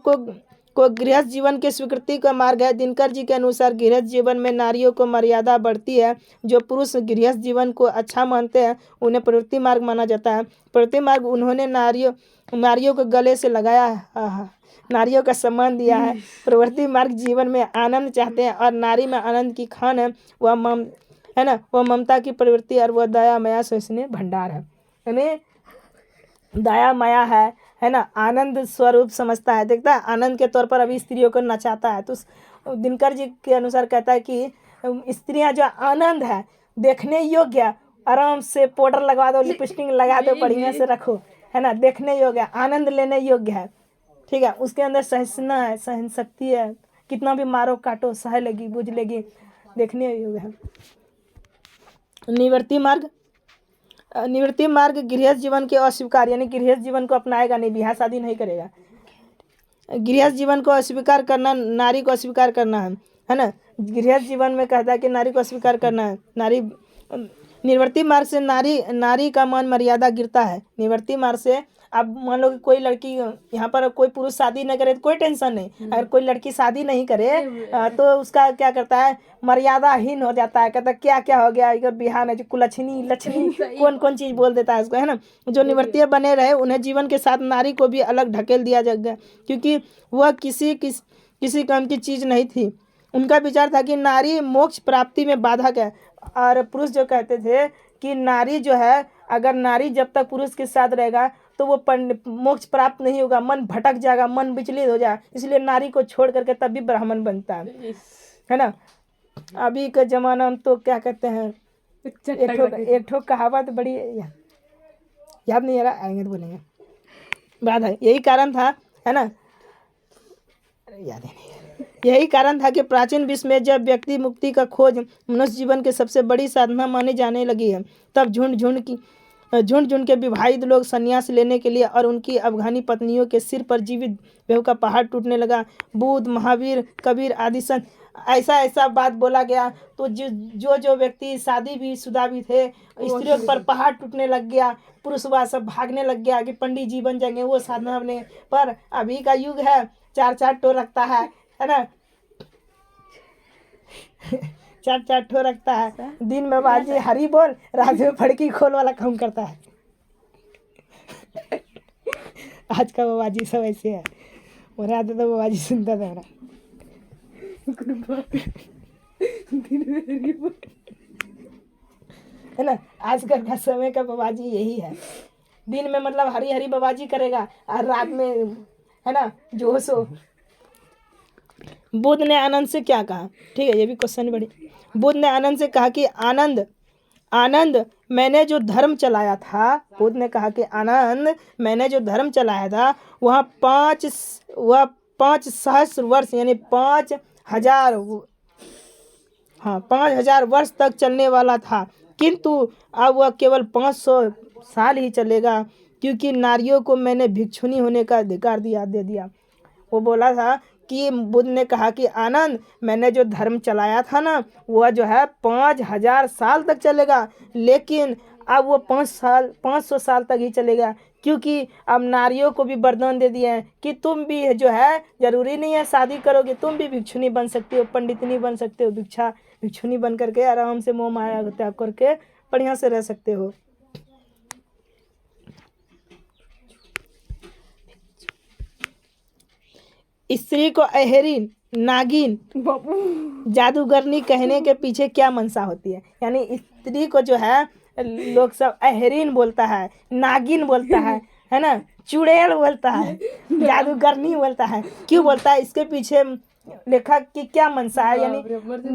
को गृहस्थ जीवन की स्वीकृति का मार्ग है। दिनकर जी के अनुसार गृहस्थ जीवन में नारियों को मर्यादा बढ़ती है। जो पुरुष गृहस्थ जीवन को अच्छा मानते हैं उन्हें प्रवृत्ति मार्ग माना जाता है। प्रवृत्ति मार्ग उन्होंने नारियों को गले से लगाया है, नारियों का सम्मान दिया है। प्रवृत्ति मार्ग जीवन में आनंद चाहते हैं, और नारी में आनंद की खान है, वह ममता की प्रवृत्ति, और वह दया माया सहिष्णु भंडार है। यानी दया माया है ना, आनंद स्वरूप समझता है, देखता है आनंद के तौर पर अभी स्त्रियों को नचाता है। तो दिनकर जी के अनुसार कहता है कि स्त्रियां जो आनंद है, देखने योग्य, आराम से पाउडर लगवा दो, लिपस्टिक लगा दो, बढ़िया से रखो, है ना, देखने योग्य, आनंद लेने योग्य है, ठीक है। उसके अंदर सहिष्णुता है, सहन शक्ति है, कितना भी मारो काटो सह लेगी, बुझ लेगी, देखने योग्य है। निवृत्ति मार्ग निवृत्ति मार्ग गृहस्थ जीवन के अस्वीकार, यानी गृहस्थ जीवन को अपनाएगा नहीं, ब्याह शादी नहीं करेगा। गृहस्थ जीवन को अस्वीकार करना, नारी को अस्वीकार करना है ना। गृहस्थ जीवन में कहता है कि नारी को अस्वीकार करना है। नारी निवृत्ति मार्ग से नारी का मान मर्यादा गिरता है। निवृत्ति मार्ग से अब मान लो कि कोई लड़की, यहाँ पर कोई पुरुष शादी न करे तो कोई टेंशन नहीं, अगर कोई लड़की शादी नहीं करे तो उसका क्या करता है, मर्यादाहीन हो जाता है। कहता है क्या क्या हो गया, इधर बिहान है जो कुलछनी लक्ष्मी कौन कौन चीज़ बोल देता है उसको, है ना। जो निवृत्तीय बने रहे उन्हें जीवन के साथ नारी को भी अलग ढकेल दिया जाएगा, क्योंकि वह किसी काम की चीज़ नहीं थी। उनका विचार था कि नारी मोक्ष प्राप्ति में बाधक है। और पुरुष जो कहते थे कि नारी जो है, अगर नारी जब तक पुरुष के साथ रहेगा तो वो मोक्ष प्राप्त नहीं होगा, मन भटक जाएगा, मन विचलित हो जाएगा, इसलिए नारी को छोड़ करके तभी ब्राह्मण बनता है ना। अभी के ज़माना में तो क्या कहते हैं, एक ठो कहावत बड़ी याद नहीं आ रहा, आएंगे तो बोलेंगे, बात है। यही कारण था, है ना, याद ही नहीं। यही कारण था कि प्राचीन विश्व में जब व्यक्ति मुक्ति का खोज मनुष्य जीवन के सबसे बड़ी साधना मानी जाने लगी है, तब झुंड झुंड के विवाहित लोग संन्यास लेने के लिए और उनकी अफगानी पत्नियों के सिर पर जीवित बेहू का पहाड़ टूटने लगा। बुद्ध, महावीर, कबीर आदि संत ऐसा बात बोला गया, तो जो व्यक्ति शादी भी शुदा भी थे, स्त्रियों पर पहाड़ टूटने लग गया, पुरुष सब भागने लग गया कि पंडित जी बन जाएंगे, वो साधना बने। पर अभी का युग है, चार ठो रखता है ना, चार ठो रखता है। दिन में बाजी हरी बोल, रात में फड़की खोल वाला काम करता है। आज का बाबाजी सब ऐसे है। मेरे आते तो बाबाजी सुनता था मेरा, है ना। आजकल का समय का बाबाजी यही है। दिन में मतलब हरी हरी बाबाजी करेगा और रात में, है ना, जोश हो। बुद्ध ने आनंद से क्या कहा, ठीक है, ये भी क्वेश्चन बड़ी। बुद्ध ने आनंद से कहा कि आनंद मैंने जो धर्म चलाया था, बुद्ध ने कहा कि आनंद मैंने जो धर्म चलाया था वह 5 सहस्र वर्ष यानी 5,000 वर्ष तक चलने वाला था, किंतु अब वह केवल 500 साल ही चलेगा, क्योंकि नारियों को मैंने भिक्षुनी होने का अधिकार दे दिया। वो बोला था कि बुद्ध ने कहा कि आनंद मैंने जो धर्म चलाया था ना, वह जो है 5,000 साल तक चलेगा, लेकिन अब वो 500 साल तक ही चलेगा, क्योंकि अब नारियों को भी वरदान दे दिए हैं कि तुम भी जो है, जरूरी नहीं है शादी करोगे, तुम भी भिक्षुनी बन सकते हो, पंडितनी बन सकते हो, भिक्षुनी बन करके आराम से मोह माया त्याग करके बढ़िया से रह सकते हो। स्त्री को अहेरीन, नागिन, जादूगरनी कहने के पीछे क्या मंशा होती है। यानी स्त्री को जो है लोग सब अहेरीन बोलता है, नागिन बोलता है ना, चुड़ैल बोलता है, जादूगरनी बोलता है। क्यों बोलता है, इसके पीछे लेखक की क्या मंशा है। यानी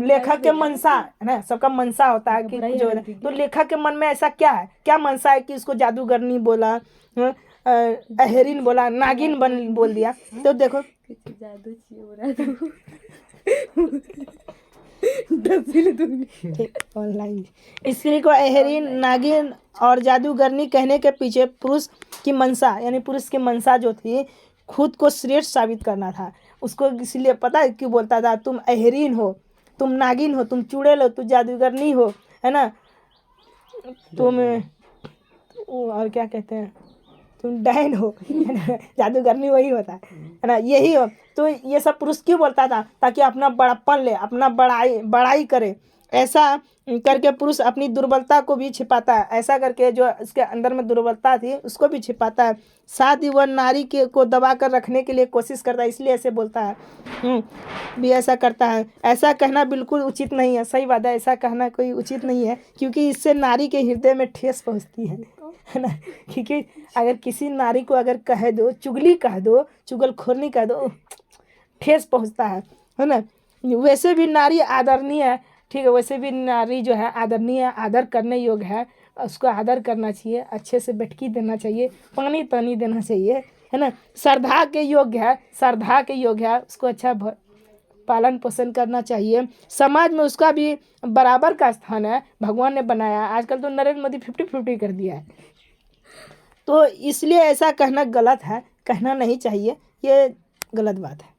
लेखक के मंशा है ना, सबका मंशा होता है कि जो, तो लेखक के मन में ऐसा क्या है, क्या मंशा है कि इसको जादूगरनी बोला, अहेरीन बोला, नागिन बोल दिया। तो देखो ऑनलाइन स्त्री को अहेरीन, नागिन और जादूगरनी कहने के पीछे पुरुष की मंशा, यानी पुरुष की मंशा जो थी, खुद को श्रेष्ठ साबित करना था उसको। इसलिए पता है क्यों बोलता था, तुम अहेरीन हो, तुम नागिन हो, तुम चुड़ैल हो, तुम जादूगरनी हो, है ना, तुम और क्या कहते हैं, तुम डैन हो, जादूगरनी वही होता है ना, यही हो। तो ये सब पुरुष क्यों बोलता था, ताकि अपना बड़प्पन ले, अपना बड़ाई करे। ऐसा करके पुरुष अपनी दुर्बलता को भी छिपाता है, ऐसा करके जो इसके अंदर में दुर्बलता थी उसको भी छिपाता है। साथ ही वह नारी को दबा कर रखने के लिए कोशिश करता है, इसलिए ऐसे बोलता है, भी ऐसा करता है। ऐसा कहना बिल्कुल उचित नहीं है, सही बात है, ऐसा कहना कोई उचित नहीं है, क्योंकि इससे नारी के हृदय में ठेस पहुँचती है ना। क्योंकि अगर किसी नारी को अगर कह दो, चुगली कह दो, चुगलखोरनी कह दो, ठेस पहुँचता है ना। वैसे भी नारी आदरणीय है, ठीक है, वैसे भी नारी जो है आदरणीय, आदर करने योग्य है, उसको आदर करना चाहिए, अच्छे से बैठकी देना चाहिए, पानी तानी देना चाहिए, है ना। श्रद्धा के योग्य है, उसको अच्छा पालन पोषण करना चाहिए। समाज में उसका भी बराबर का स्थान है, भगवान ने बनाया। आजकल तो नरेंद्र मोदी 50-50 कर दिया है, तो इसलिए ऐसा कहना गलत है, कहना नहीं चाहिए, ये गलत बात है।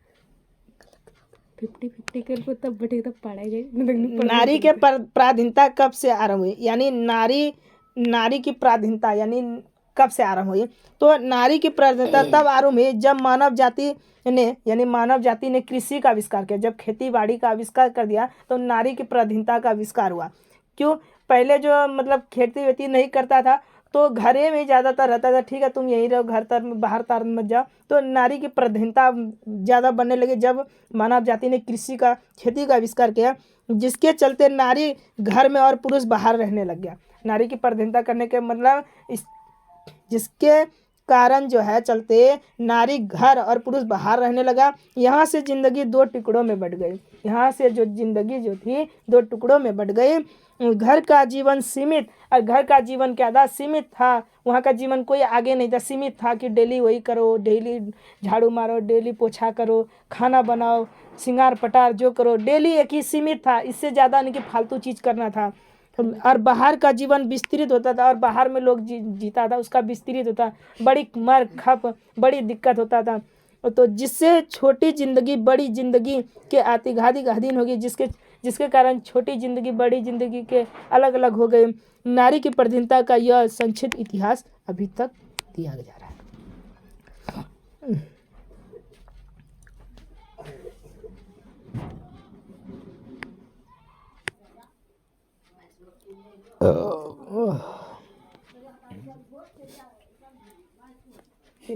50-50 कर को तब बैठे तब पढ़ाई जाए नहीं तो नारी के पराधीनता कब से आरंभ हुई, यानी नारी की पराधीनता यानी कब से आरंभ हुई? तो नारी की पराधीनता तब आरंभ हुई जब मानव जाति ने कृषि का आविष्कार किया। जब खेती बाड़ी का आविष्कार कर दिया तो नारी की पराधीनता का आविष्कार हुआ। क्यों? पहले जो मतलब खेती वेती नहीं करता था, तो घरे में ज़्यादातर रहता था, ठीक है तुम यहीं रहो, घर तर में बाहर तर मत जाओ। तो नारी की पराधीनता ज़्यादा बनने लगी जब मानव जाति ने खेती का आविष्कार किया, जिसके चलते नारी घर में और पुरुष बाहर रहने लग गया। नारी की पराधीनता करने के मतलब जिसके कारण जो है चलते नारी घर और पुरुष बाहर रहने लगा। यहाँ से जिंदगी दो टुकड़ों में बट गई। यहाँ से जो जिंदगी जो थी दो टुकड़ों में बट गई। घर का जीवन सीमित, और घर का जीवन क्या था? सीमित था। वहाँ का जीवन कोई आगे नहीं था, सीमित था कि डेली वही करो, डेली झाड़ू मारो, डेली पोछा करो, खाना बनाओ, श्रृंगार पटार जो करो, डेली एक ही सीमित था। इससे ज़्यादा नहीं कि फालतू चीज़ करना था। और बाहर का जीवन विस्तृत होता था, और बाहर में लोग जीता था, उसका विस्तृत होता, बड़ी मर खप बड़ी दिक्कत होता था। तो जिससे छोटी जिंदगी बड़ी जिंदगी के आतिघातिक अधीन होगी, जिसके कारण छोटी जिंदगी बड़ी जिंदगी के अलग अलग हो गए। नारी की पराधीनता का यह संक्षिप्त इतिहास अभी तक दिया जा रहा है।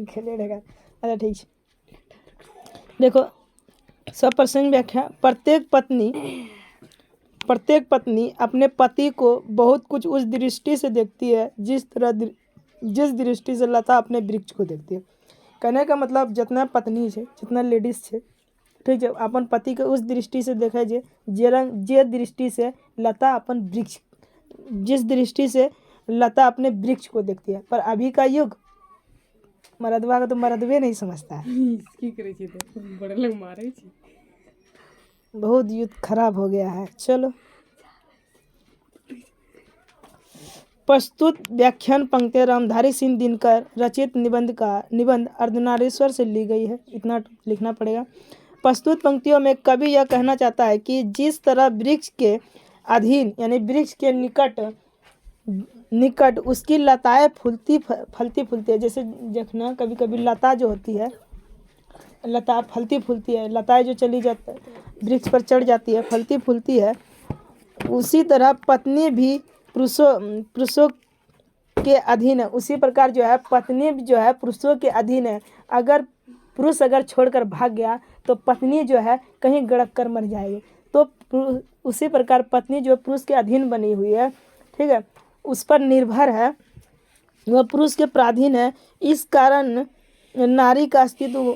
खेले रहेगा। अच्छा ठीक है, देखो सप्रसंग व्याख्या। प्रत्येक पत्नी अपने पति को बहुत कुछ उस दृष्टि से देखती है जिस दृष्टि से लता अपने वृक्ष को देखती है। कहने का मतलब जितना पत्नी है, जितना लेडीज है, ठीक है, अपन पति के उस दृष्टि से देखे जे दृष्टि से लता अपन वृक्ष, जिस दृष्टि से लता अपने वृक्ष को देखती है। पर अभी का युग मर्दवा का तो मर्दवे नहीं समझता है। की करे छी तो बड़े लोग मारे छी। बहुत युद्ध खराब हो गया है। चलो, प्रस्तुत व्याख्यान पंक्तियाँ रामधारी सिंह दिनकर रचित निबंध अर्धनारीश्वर से ली गई है, इतना लिखना पड़ेगा। प्रस्तुत पंक्तियों में कवि यह कहना चाहता है कि जिस तरह वृक्ष के अधीन यानी वृक्ष के निकट उसकी लताएं फलती फूलती है। जैसे देखना कभी कभी लता जो होती है, लता फलती फूलती है, लताएं जो चली जाती है वृक्ष पर चढ़ जाती है, फलती फूलती है। उसी तरह पत्नी भी पुरुषों के अधीन है। उसी प्रकार जो है पत्नी जो है पुरुषों के अधीन है। अगर पुरुष छोड़कर भाग गया तो पत्नी जो है कहीं गड़क कर मर जाएगी। तो उसी प्रकार पत्नी जो पुरुष के अधीन बनी हुई है, ठीक है, उस पर निर्भर है, वह पुरुष के पराधीन है। इस कारण नारी का अस्तित्व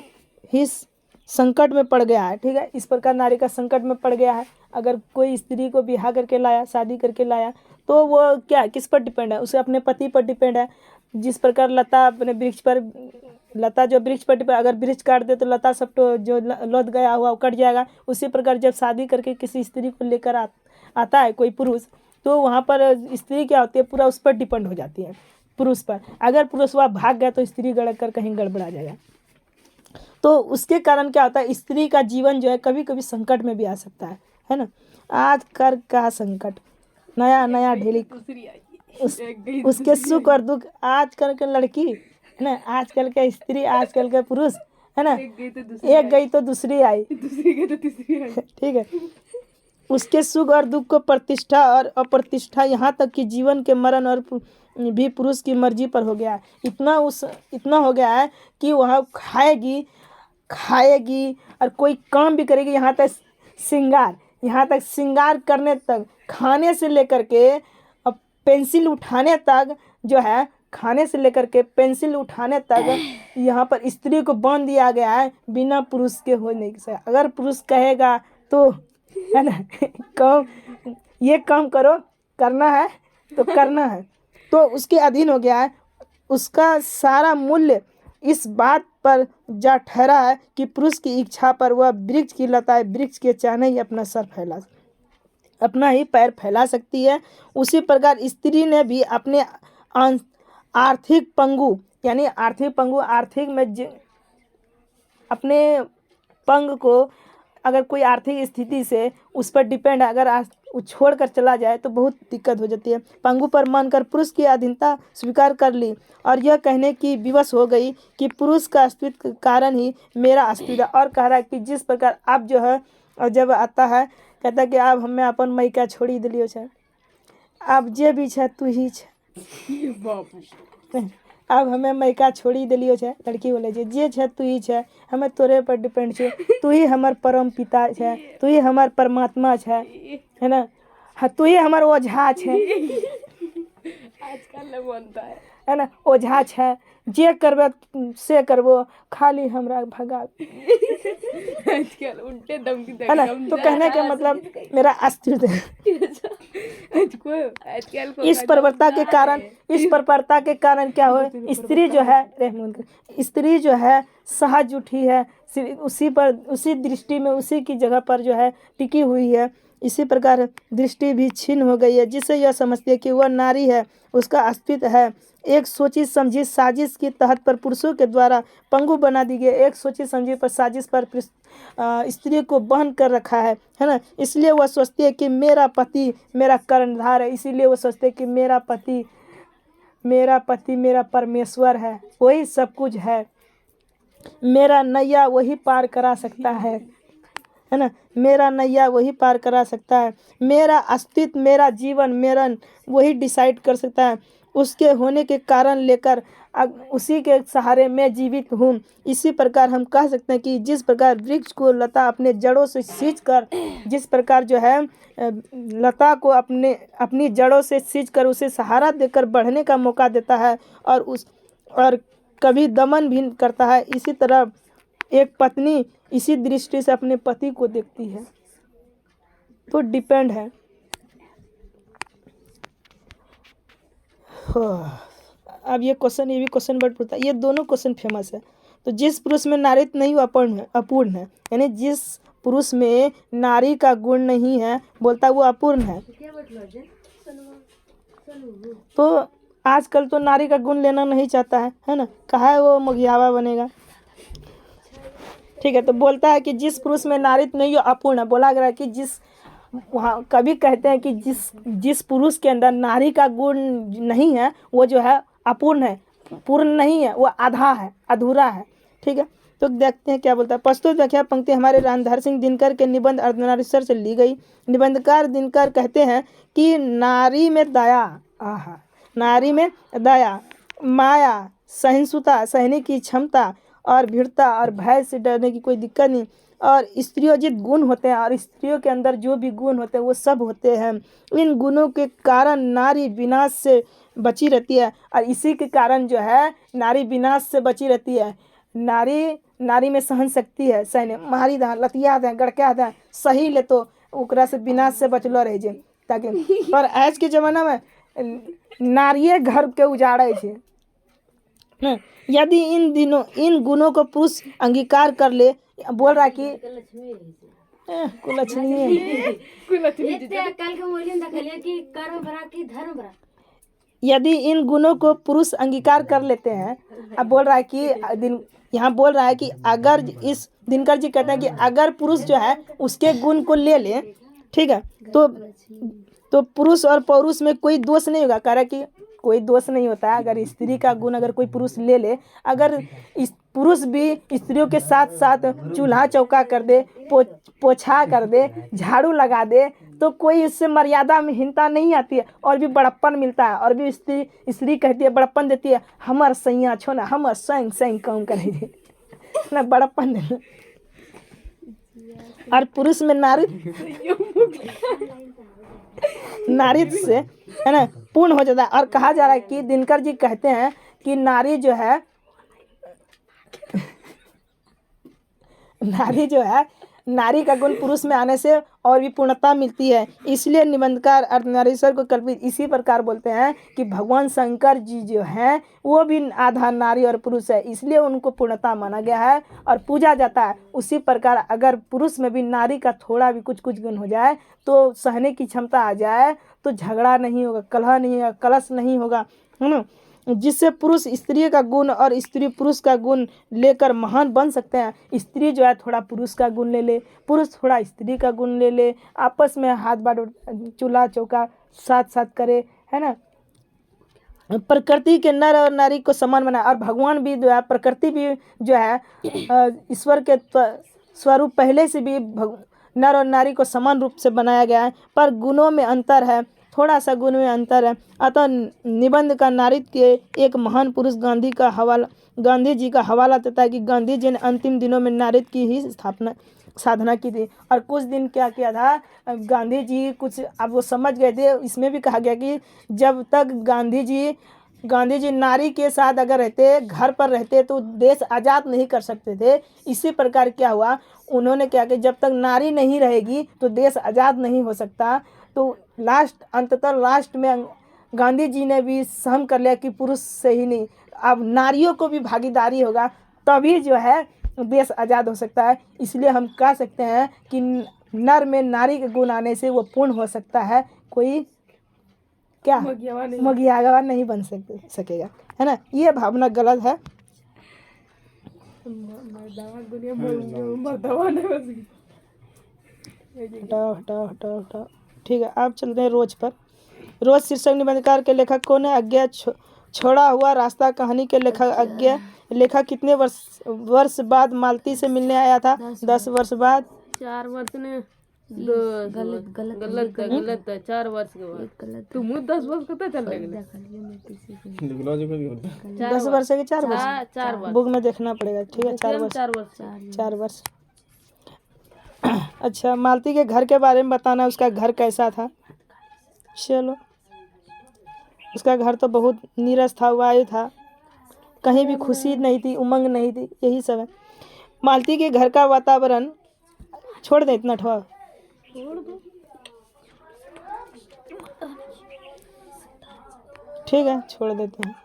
ही संकट में पड़ गया है। ठीक है, इस प्रकार नारी का संकट में पड़ गया है। अगर कोई स्त्री को ब्याह करके लाया, शादी करके लाया, तो वो क्या किस पर डिपेंड है? उसे अपने पति पर डिपेंड है। जिस प्रकार लता अपने वृक्ष पर, लता जो वृक्ष पर डिपेंड, अगर वृक्ष काट दे तो लता सब तो जो लौट गया हुआ वो कट जाएगा। उसी प्रकार जब शादी करके किसी स्त्री को लेकर आता है कोई पुरुष, तो वहाँ पर स्त्री क्या होती है, पूरा उस पर डिपेंड हो जाती है, पुरुष पर। अगर पुरुष वहाँ भाग गया तो स्त्री गड़क कर कहीं गड़बड़ा जाएगा। तो उसके कारण क्या होता है, स्त्री का जीवन जो है कभी कभी संकट में भी आ सकता है ना। आज कर का संकट, नया नया ढेली उसके सुख और दुख। आजकल के लड़की है ना, आजकल के स्त्री, आजकल के पुरुष है ना, एक गई तो दूसरी आई, दूसरी गई तो तीसरी आई। ठीक है, उसके सुख और दुख को, प्रतिष्ठा और अप्रतिष्ठा, यहाँ तक कि जीवन के मरण और भी पुरुष की मर्जी पर हो गया है। इतना हो गया है कि वह खाएगी और कोई काम भी करेगी, यहाँ तक श्रृंगार करने तक, खाने से लेकर के अब पेंसिल उठाने तक जो है, खाने से लेकर के पेंसिल उठाने तक यहाँ पर स्त्री को बांध दिया गया है, बिना पुरुष के हो नहीं सकता। अगर पुरुष कहेगा तो है ना, ये काम करो, करना है तो करना है, तो उसके अधीन हो गया है। उसका सारा मूल्य इस बात पर जा ठहरा है कि पुरुष की इच्छा पर वह वृक्ष की लताएं वृक्ष के चाहने ही अपना ही पैर फैला सकती है, उसी प्रकार स्त्री ने भी अपने आर्थिक पंगु यानी आर्थिक में अपने पंग को अगर कोई आर्थिक स्थिति से उस पर डिपेंड है, अगर वो छोड़ कर चला जाए तो बहुत दिक्कत हो जाती है। पंगु पर मानकर पुरुष की अधीनता स्वीकार कर ली और यह कहने की विवश हो गई कि पुरुष का अस्तित्व के कारण ही मेरा अस्तित्व है। और कह रहा है कि जिस प्रकार अब जो है, और जब आता है कहता है कि अब हमें अपन मैका छोड़ी दिलियो छे, अब जे भी छे तू ही छे, अब हमें मैका छोड़ी दिलियो छे। लड़की बोले जे छे तू ही छे, हमें तोरे पर डिपेंड छे, तू ही हमार परम पिता छे, तू ही हमार परमात्मा छे, है ना, हाँ तू ही हमार ओझा छे, आजकल लोग बनता है ना, ओझा छे, जे करबे से करबो, खाली हमरा भगा, आजकल उल्टे दम की है ना। तो कहने का मतलब मेरा अस्तित्व है। आजकल को इस प्रवरता के कारण क्या हो, स्त्री जो है स्त्री जो है सहज उठी है, उसी दृष्टि में उसी की जगह पर जो है टिकी हुई है। इसी प्रकार दृष्टि भी छीन हो गई है, जिससे यह समझती है कि वह नारी है, उसका अस्तित्व है। एक सोची समझी साजिश के तहत पर पुरुषों के द्वारा पंगु बना दी गई, एक सोची समझी पर साजिश पर स्त्री को बहन कर रखा है ना। इसलिए वह सोचती है कि मेरा पति मेरा कर्णधार है, इसीलिए वो सोचते हैं कि मेरा पति मेरा परमेश्वर है, वही सब कुछ है, मेरा नैया वही पार करा सकता है ना, मेरा नैया वही पार करा सकता है, मेरा अस्तित्व मेरा जीवन मेरा वही डिसाइड कर सकता है, उसके होने के कारण लेकर उसी के सहारे मैं जीवित हूँ। इसी प्रकार हम कह सकते हैं कि जिस प्रकार वृक्ष को लता अपने जड़ों से खींचकर, जिस प्रकार जो है लता को अपनी जड़ों से खींचकर उसे सहारा देकर बढ़ने का मौका देता है और कभी दमन भी करता है, इसी तरह एक पत्नी इसी दृष्टि से अपने पति को देखती है, तो डिपेंड है। अब ये भी क्वेश्चन वर्ड पूछता है, ये दोनों क्वेश्चन फेमस है। तो जिस पुरुष में नारीत्व नहीं अपूर्ण है, यानी जिस पुरुष में नारी का गुण नहीं है, बोलता है वो अपूर्ण है। तो आजकल तो नारी का गुण लेना नहीं चाहता है ना, कहा है वो मघियावा बनेगा, ठीक है। तो बोलता है कि जिस पुरुष में नारीत्व नहीं अपूर्ण है, बोला गया कि वहाँ कभी कहते हैं कि जिस पुरुष के अंदर नारी का गुण नहीं है वो जो है अपूर्ण है, पूर्ण नहीं है, वो आधा है, अधूरा है, ठीक है। तो देखते हैं क्या बोलता है। प्रस्तुत व्याख्या पंक्ति हमारे रामधारी सिंह दिनकर के निबंध अर्धनारीश्वर से ली गई। निबंधकार दिनकर कहते हैं कि नारी में दया, माया, सहिष्णुता, सहने की क्षमता और भीड़ता और भय से डरने की कोई दिक्कत नहीं, और स्त्रियोजित गुण होते हैं, और स्त्रियों के अंदर जो भी गुण होते हैं वो सब होते हैं। इन गुणों के कारण नारी विनाश से बची रहती है, और इसी के कारण जो है नारी विनाश से बची रहती है। नारी में सहन शक्ति है, सहने मारी दा लतिया दा गड़का दा सही ले तो ओकरा से विनाश से बचलो रह जे, ताकि पर आज के ज़माना में नारिये घर के उजाड़े छे। यदि इन गुणों को पुरुष अंगीकार कर ले, बोल रहा कि यदि इन गुणों को पुरुष अंगीकार कर लेते हैं, अब बोल रहा है कि यहाँ बोल रहा है कि अगर इस दिनकर जी कहते हैं कि अगर पुरुष जो है उसके गुण को ले ले, ठीक है, तो पुरुष और पौरुष में कोई दोष नहीं होगा। कह रहा है कि कोई दोष नहीं होता है अगर स्त्री का गुण अगर कोई पुरुष ले ले, अगर इस पुरुष भी स्त्रियों के साथ साथ चूल्हा चौका कर दे, पोछा कर दे, झाड़ू लगा दे, तो कोई इससे मर्यादा में हीनता नहीं आती है, और भी बड़प्पन मिलता है, और भी स्त्री कहती है बड़प्पन देती है, हमर सैया छो ना, हमर संग काम करे ना, बड़प्पन दे। और पुरुष में नारी से है ना पूर्ण हो जाता है। और कहा जा रहा है कि दिनकर जी कहते हैं कि नारी जो है नारी का गुण पुरुष में आने से और भी पूर्णता मिलती है। इसलिए निबंधकार अर्धनारीश्वर को कल्पित इसी प्रकार बोलते हैं कि भगवान शंकर जी जो हैं वो भी आधा नारी और पुरुष है, इसलिए उनको पूर्णता माना गया है और पूजा जाता है। उसी प्रकार अगर पुरुष में भी नारी का थोड़ा भी कुछ कुछ गुण हो जाए तो सहने की क्षमता आ जाए तो झगड़ा नहीं होगा, कलह नहीं होगा, कलश नहीं होगा, है ना। जिससे पुरुष स्त्री का गुण और स्त्री पुरुष का गुण लेकर महान बन सकते हैं। स्त्री जो है थोड़ा पुरुष का गुण ले ले, पुरुष थोड़ा स्त्री का गुण ले ले, आपस में हाथ बांट चूल्हा चौका साथ साथ करे, है ना। प्रकृति के नर और नारी को समान बनाया और भगवान भी जो है प्रकृति भी जो है ईश्वर के स्वरूप पहले से भी नर और नारी को समान रूप से बनाया गया है, पर गुणों में अंतर है, थोड़ा सा गुण में अंतर है। अतः निबंध का नारीत्व के एक महान पुरुष गांधी जी का हवाला देता है कि गांधी जी ने अंतिम दिनों में नारीत्व की ही साधना की थी। और कुछ दिन क्या किया था गांधी जी, कुछ अब वो समझ गए थे, इसमें भी कहा गया कि जब तक गांधी जी नारी के साथ अगर रहते, घर पर रहते तो देश आज़ाद नहीं कर सकते थे। इसी प्रकार क्या हुआ, उन्होंने क्या किया, जब तक नारी नहीं रहेगी तो देश आज़ाद नहीं हो सकता। तो अंततः लास्ट में गांधी जी ने भी सहन कर लिया कि पुरुष से ही नहीं, अब नारियों को भी भागीदारी होगा तभी जो है देश आज़ाद हो सकता है। इसलिए हम कह सकते हैं कि नर में नारी के गुण आने से वो पूर्ण हो सकता है, कोई क्या मगियावा नहीं बन सकेगा, है ना। ये भावना गलत है। हटाओ। ठीक है, आप चलते हैं रोज पर। रोज शीर्षक निबंधकार के लेखक कौन है? अज्ञा छोड़ा हुआ रास्ता कहानी के लेखक अज्ञा। लेखक कितने वर्ष बाद मालती से मिलने आया था? 10 वर्ष बाद। 4 वर्ष ने गलत है 4 वर्ष के बाद। तुम 10 वर्ष कता चल रहे 10 वर्ष के 4 वर्ष 4 वर्ष बुक में देखना पड़ेगा। ठीक है, 4 वर्ष। अच्छा, मालती के घर के बारे में बताना, उसका घर कैसा था? चलो, उसका घर तो बहुत नीरस था, वायु था, कहीं भी खुशी नहीं थी, उमंग नहीं थी, यही सब है। मालती के घर का वातावरण छोड़ दे, इतना ठोआ ठीक है, छोड़ देते हैं।